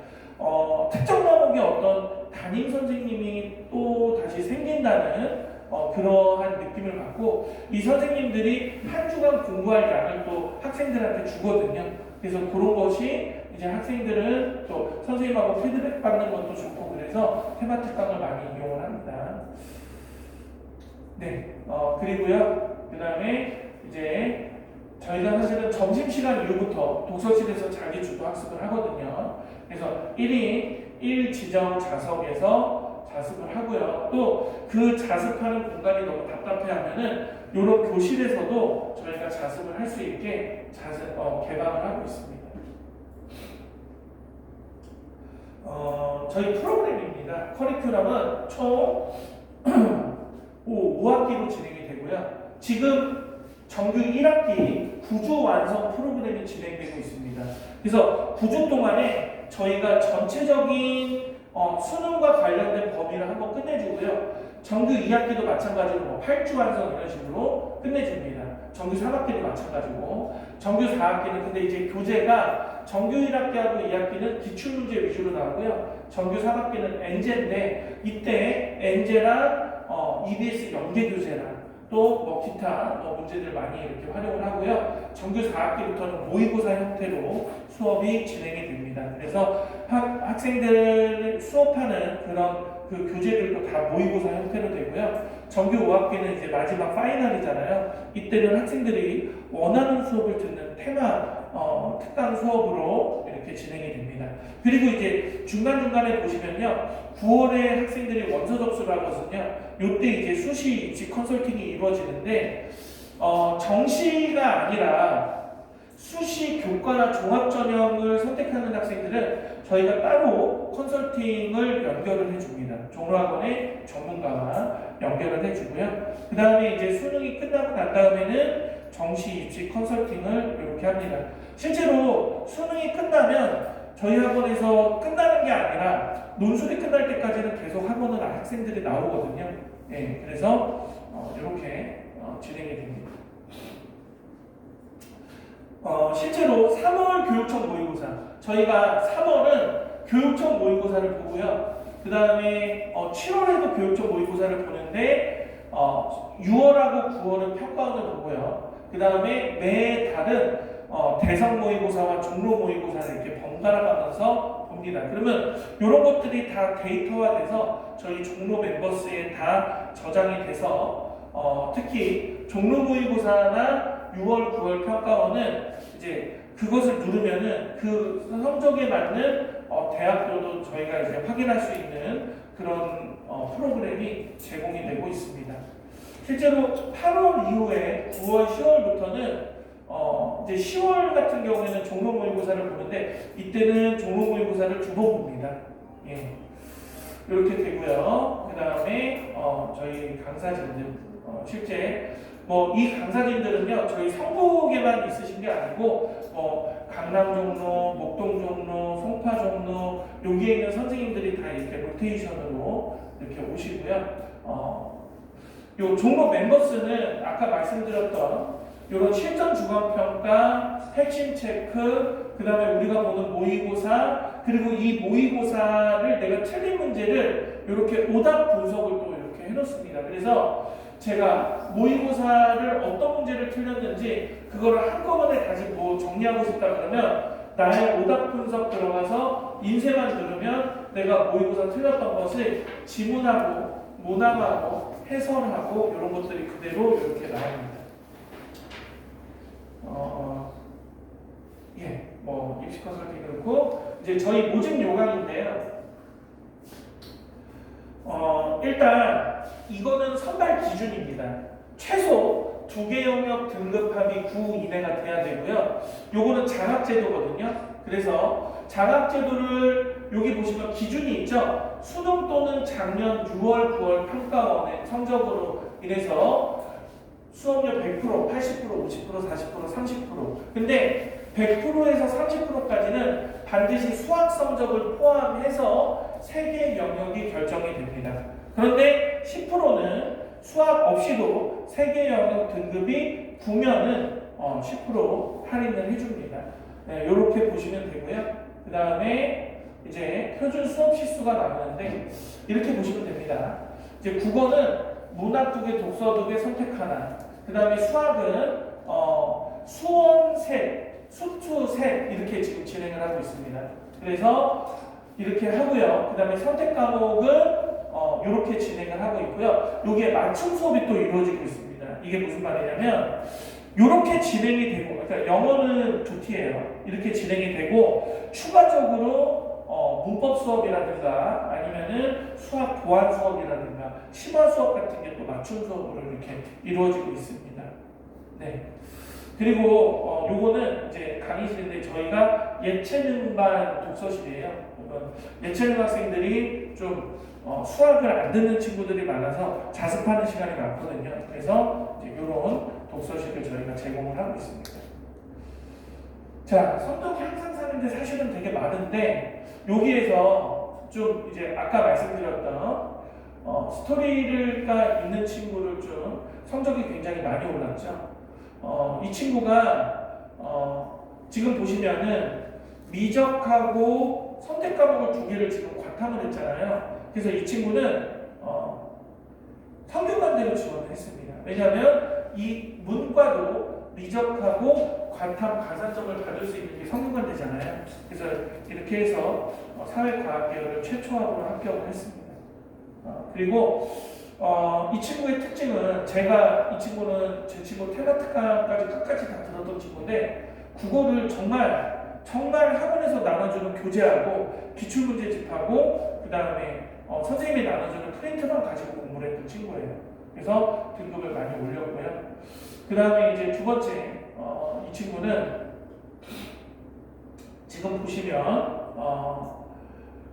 특정 과목의 어떤 담임 선생님이 또 다시 생긴다는 그러한 느낌을 받고, 이 선생님들이 한 주간 공부할 양을 또 학생들한테 주거든요. 그래서 그런 것이 이제 학생들은 또 선생님하고 피드백 받는 것도 좋고, 그래서 테마 특강을 많이 이용을 합니다. 네, 그리고요, 그 다음에 이제 저희가 사실은 점심시간 이후부터 독서실에서 자기 주도 학습을 하거든요. 그래서 1인 1지정 자석에서 자습을 하고요. 또 그 자습하는 공간이 너무 답답해하면은 이런 교실에서도 저희가 자습을 할 수 있게 개방을 하고 있습니다. 저희 프로그램입니다. 커리큘럼은 총 5학기로 진행이 되고요. 지금 정규 1학기 구조 완성 프로그램이 진행되고 있습니다. 그래서 9주 동안에 저희가 전체적인 수능과 관련된 범위를 한번 끝내주고요. 정규 2학기도 마찬가지로 8주 완성 이런 식으로 끝내줍니다. 정규 3학기도 마찬가지고, 정규 4학기는 근데 이제 교재가 정규 1학기하고 2학기는 기출문제 위주로 나오고요. 정규 3학기는 엔제인데, 이때 엔제랑 EBS 연계교재랑 또 기타 문제들 많이 이렇게 활용을 하고요. 정규 4학기부터는 모의고사 형태로 수업이 진행이 됩니다. 그래서 학생들 수업하는 그런 그 교재들도 다 모의고사 형태로 되고요. 정규 5학기는 이제 마지막 파이널이잖아요. 이때는 학생들이 원하는 수업을 듣는 테마 특강 수업으로 이렇게 진행이 됩니다. 그리고 이제 중간중간에 보시면요, 9월에 학생들이 원서 접수를 하거든요. 이때 이제 수시 입시 컨설팅이 이루어지는데, 정시가 아니라 수시 교과나 종합전형을 선택하는 학생들은 저희가 따로 컨설팅을 연결을 해줍니다. 종로학원의 전문가와 연결을 해주고요. 그 다음에 이제 수능이 끝나고 난 다음에는 정시 입시 컨설팅을 이렇게 합니다. 실제로 수능이 끝나면 저희 학원에서 끝나는 게 아니라 논술이 끝날 때까지는 계속 학원은 학생들이 나오거든요. 네, 그래서 이렇게 진행이 됩니다. 실제로 3월 교육청 모의고사, 저희가 3월은 교육청 모의고사를 보고요. 그 다음에 7월에도 교육청 모의고사를 보는데 6월하고 9월은 평가원을 보고요. 그 다음에 매 달은 대상 모의고사와 종로 모의고사를 이렇게 번갈아 가면서 봅니다. 그러면 이런 것들이 다 데이터화돼서 저희 종로 멤버스에 다 저장이 돼서 특히 종로 모의고사나 6월, 9월 평가원은 이제 그것을 누르면은 그 성적에 맞는 대학교도 저희가 이제 확인할 수 있는 그런 프로그램이 제공이 되고 있습니다. 실제로 8월 이후에 9월, 10월부터는 이제 10월 같은 경우에는 종로 모의고사를 보는데 이때는 종로 모의고사를 2번 봅니다. 예. 이렇게 되고요. 그 다음에 저희 강사진들 실제 이 강사진들은요 저희 성북에만 있으신 게 아니고 강남 종로, 목동 종로, 송파 종로 여기에 있는 선생님들이 다 이렇게 로테이션으로 이렇게 오시고요. 요 종로 멤버스는 아까 말씀드렸던 이런 실전 주관평가, 핵심 체크, 그 다음에 우리가 보는 모의고사, 그리고 이 모의고사를 내가 틀린 문제를 이렇게 오답 분석을 또 이렇게 해놓습니다. 그래서 제가 모의고사를 어떤 문제를 틀렸는지 그거를 한꺼번에 다시 정리하고 싶다 그러면 나의 오답 분석 들어가서 인쇄만 누르면 내가 모의고사 틀렸던 것을 지문하고 문항하고 해설하고 이런 것들이 그대로 이렇게 나옵니다. 입시 컨설팅 그렇고 이제 저희 모집 요강인데요. 일단 이거는 선발 기준입니다. 최소 2개 영역 등급합이 9 이내가 돼야 되고요. 요거는 장학제도거든요. 그래서 장학제도를 여기 보시면 기준이 있죠. 수능 또는 작년 6월, 9월 평가원의 성적으로 인해서 수업료 100%, 80%, 50%, 40%, 30%. 근데 100%에서 30%까지는 반드시 수학 성적을 포함해서 3개 영역이 결정이 됩니다. 그런데 10%는 수학 없이도 3개 영역 등급이 9면은 10% 할인을 해줍니다. 네, 이렇게 보시면 되고요. 그 다음에 이제 표준 수업 시수가 나오는데 이렇게 보시면 됩니다. 이제 국어는 문학 2개, 독서 2개 선택 하나. 그 다음에 수학은 수원 셋, 수투 셋 이렇게 지금 진행을 하고 있습니다. 그래서 이렇게 하고요. 그 다음에 선택 과목은 이렇게 진행을 하고 있고요. 여기에 맞춤 수업이 또 이루어지고 있습니다. 이게 무슨 말이냐면 이렇게 진행이 되고, 그러니까 영어는 두티예요. 이렇게 진행이 되고 추가적으로 문법 수업이라든가 아니면은 수학 보완 수업이라든가 심화 수업 같은 게 또 맞춤 수업으로 이렇게 이루어지고 있습니다. 네. 그리고 요거는 이제 강의실인데 저희가 예체능반 독서실이에요. 예체능 학생들이 좀 수학을 안 듣는 친구들이 많아서 자습하는 시간이 많거든요. 그래서 이제 이런 독서실을 저희가 제공을 하고 있습니다. 자, 성적 향상사인데 사실은 되게 많은데 여기에서 좀 이제 아까 말씀드렸던 스토리가 있는 친구를 좀 성적이 굉장히 많이 올랐죠. 이 친구가 지금 보시면은 미적하고 선택 과목을 2개를 지금 과탐을 했잖아요. 그래서 이 친구는 성균관대로 지원을 했습니다. 왜냐하면 이 문과도 미적하고 과탐 가산점을 받을 수 있는 게 성균관대잖아요. 그래서 이렇게 해서 사회과학계열을 최초학으로 합격을 했습니다. 그리고 이 친구의 특징은 이 친구는 제 친구 테마특강까지 끝까지 다 들었던 친구인데 국어를 정말 학원에서 나눠주는 교재하고 기출문제집하고 그 다음에 선생님이 나눠주는 프린트만 가지고 공부를 했던 친구예요. 그래서 등급을 많이 올렸고요. 그 다음에 이제 두 번째 이 친구는 지금 보시면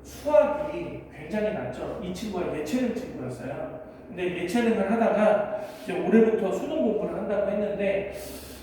수학이 굉장히 낮죠. 이 친구가 예체능 친구였어요. 근데 예체능을 하다가 이제 올해부터 수능 공부를 한다고 했는데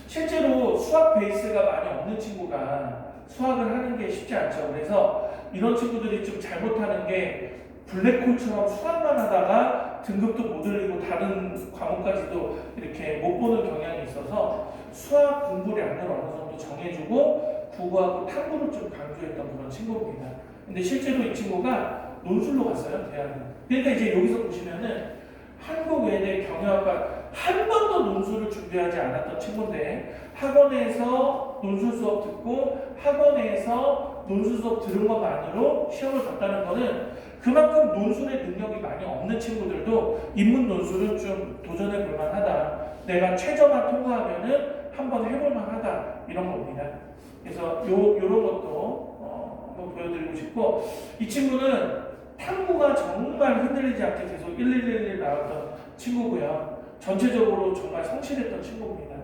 실제로 수학 베이스가 많이 없는 친구가 수학을 하는 게 쉽지 않죠. 그래서 이런 친구들이 좀 잘못하는 게 블랙홀처럼 수학만 하다가 등급도 못 올리고 다른 과목까지도 이렇게 못 보는 경향이 있어서 수학 공부량을 어느 정도 정해주고 국어하고 탐구를 좀 강조했던 그런 친구입니다. 근데 실제로 이 친구가 논술로 갔어요, 대학은. 그러니까 이제 여기서 보시면은 한국외대 경영학과 한 번도 논술을 준비하지 않았던 친구인데 학원에서 논술 수업 듣고 학원에서 논술 수업 들은 것만으로 시험을 봤다는 거는 그만큼 논술의 능력이 많이 없는 친구들도 인문 논술은 좀 도전해 볼 만하다. 내가 최저만 통과하면은 한번 해볼 만하다. 이런 겁니다. 그래서 요런 것도 한번 보여드리고 싶고, 이 친구는 탐구가 정말 흔들리지 않게 계속 1111 나왔던 친구고요. 전체적으로 정말 성실했던 친구입니다.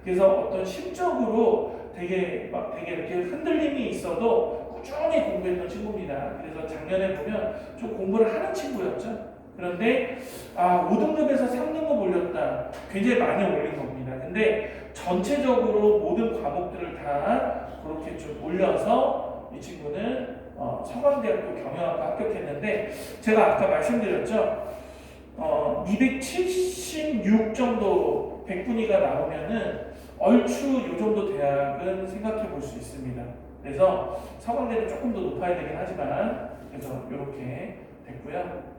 그래서 어떤 심적으로 되게 이렇게 흔들림이 있어도 꾸준히 공부했던 친구입니다. 그래서 작년에 보면 좀 공부를 하는 친구였죠. 그런데 5등급에서 3등급 올렸다. 굉장히 많이 올린 겁니다. 근데 전체적으로 모든 과목들을 다 그렇게 좀 올려서 이 친구는 서강대학교 경영학과 합격했는데, 제가 아까 말씀드렸죠. 276 정도 100분위가 나오면은 얼추 이 정도 대학은 생각해 볼 수 있습니다. 그래서 서강대는 조금 더 높아야 되긴 하지만, 그래서 이렇게 됐고요.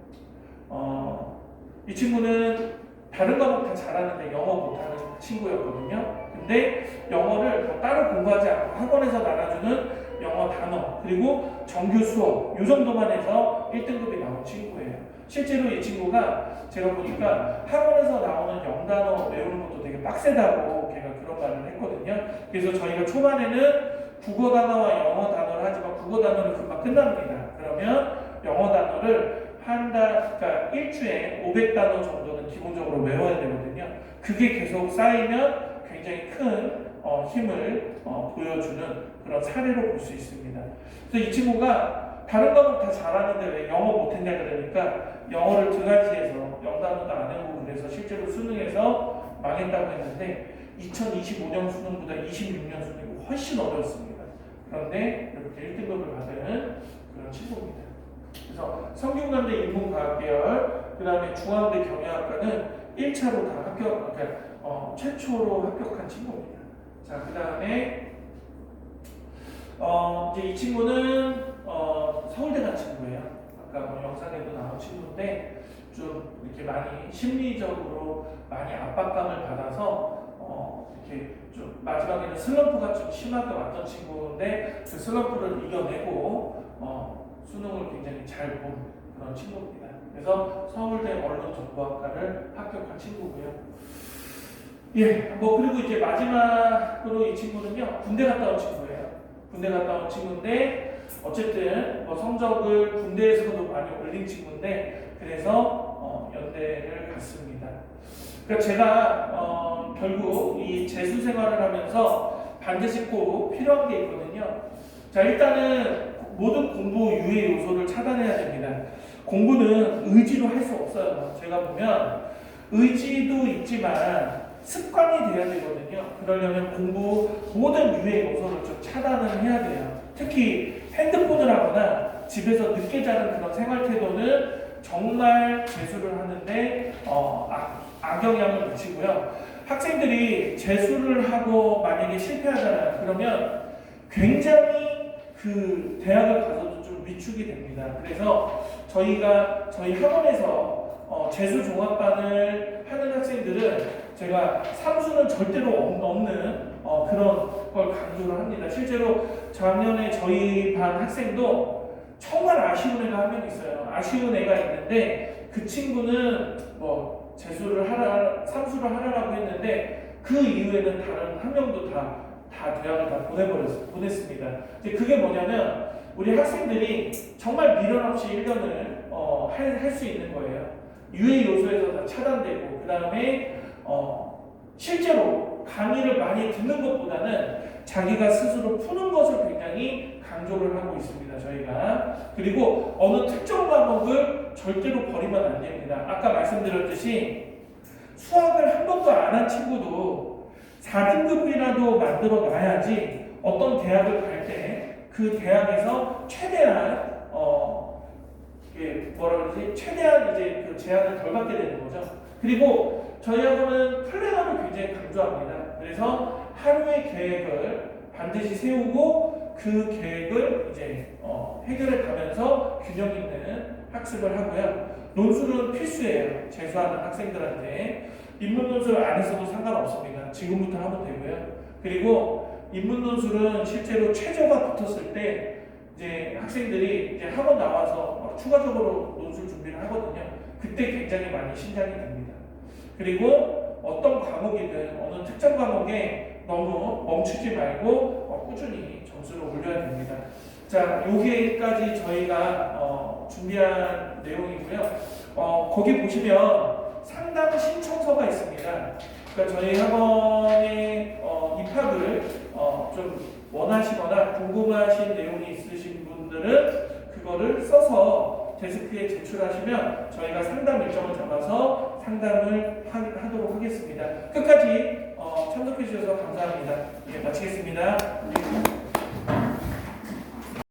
이 친구는 다른 과목 다 잘하는데 영어 못하는 친구였거든요. 근데 영어를 뭐 따로 공부하지 않고 학원에서 나눠주는 영어 단어 그리고 정규 수업 이 정도만 해서 1등급이 나온 친구예요. 실제로 이 친구가 제가 보니까 학원에서 나오는 영단어 외우는 것도 되게 빡세다고 걔가 그런 말을 했거든요. 그래서 저희가 초반에는 국어 단어와 영어 단어를 하지만 국어 단어는 금방 끝납니다. 그러면 영어 단어를 그러니까 일주에 500단어 정도는 기본적으로 외워야 되거든요. 그게 계속 쌓이면 굉장히 큰 힘을 보여주는 그런 사례로 볼 수 있습니다. 그래서 이 친구가 다른 과목 다 잘하는데 왜 영어 못했냐 그러니까 영어를 등한시해서 영단어도 안 외우고 그래서 실제로 수능에서 망했다고 했는데 2025년 수능보다 26년 수능이 훨씬 어려웠습니다. 그런데 이렇게 1등급을 받은 그런 친구입니다. 그래서 성균관대 인문과학계열, 그 다음에 중앙대 경영학과는 1차로 다 그러니까 최초로 합격한 친구입니다. 자, 그 다음에 이제 이 친구는 서울대 간 친구예요. 아까 뭐 영상에도 나온 친구인데 좀 이렇게 많이 심리적으로 많이 압박감을 받아서 이렇게 좀 마지막에는 슬럼프가 좀 심하게 왔던 친구인데 그 슬럼프를 이겨내고 수능을 굉장히 잘 본 그런 친구입니다. 그래서 서울대 언론정보학과를 합격한 친구고요. 예, 뭐 그리고 이제 마지막으로 이 친구는요 군대 갔다 온 친구예요. 군대 갔다 온 친구인데 어쨌든 뭐 성적을 군대에서도 많이 올린 친구인데 그래서 연대를 갔습니다. 그러니까 제가 결국 이 재수 생활을 하면서 반드시 꼭 필요한 게 있거든요. 자, 일단은 모든 공부 유해 요소를 차단해야 됩니다. 공부는 의지로 할 수 없어요. 제가 보면 의지도 있지만 습관이 돼야 되거든요. 그러려면 공부 모든 유해 요소를 좀 차단을 해야 돼요. 특히 핸드폰을 하거나 집에서 늦게 자는 그런 생활 태도는 정말 재수를 하는데 악영향을 미치고요. 학생들이 재수를 하고 만약에 실패하잖아요. 그러면 굉장히 그 대학을 가서도 좀 위축이 됩니다. 그래서 저희 학원에서 재수 종합반을 하는 학생들은 제가 삼수는 절대로 없는 그런 걸 강조를 합니다. 실제로 작년에 저희 반 학생도 정말 아쉬운 애가 한 명 있어요. 아쉬운 애가 있는데 그 친구는 뭐 삼수를 하라고 했는데 그 이후에는 다른 한 명도 다 대학을 다 보냈습니다. 이제 그게 뭐냐면 우리 학생들이 정말 미련 없이 1년을 할 수 있는 거예요. 유해 요소에서 다 차단되고 그 다음에 실제로 강의를 많이 듣는 것보다는 자기가 스스로 푸는 것을 굉장히 강조를 하고 있습니다. 저희가. 그리고 어느 특정 과목을 절대로 버리면 안 됩니다. 아까 말씀드렸듯이 수학을 한 번도 안 한 친구도 4등급이라도 만들어 놔야지 어떤 대학을 갈 때 그 대학에서 최대한 최대한 이제 그 제한을 덜 받게 되는 거죠. 그리고 저희 학원은 플래너를 굉장히 강조합니다. 그래서 하루의 계획을 반드시 세우고 그 계획을 이제 해결해 가면서 균형 있는 학습을 하고요. 논술은 필수예요. 재수하는 학생들한테. 인문 논술 안 했어도 상관없습니다. 지금부터 하면 되고요. 그리고 인문 논술은 실제로 최저가 붙었을 때 이제 학생들이 이제 학원 나와서 추가적으로 논술 준비를 하거든요. 그때 굉장히 많이 신장이 됩니다. 그리고 어떤 과목이든 어느 특정 과목에 너무 멈추지 말고 꾸준히 점수를 올려야 됩니다. 자, 여기까지 저희가 준비한 내용이고요. 거기 보시면 상담 신청서가 있습니다. 그러니까 저희 학원에 입학을 좀 원하시거나 궁금하신 내용이 있으신 분들은 그거를 써서 데스크에 제출하시면 저희가 상담 일정을 잡아서 상담을 하도록 하겠습니다. 끝까지 참석해 주셔서 감사합니다. 예, 마치겠습니다.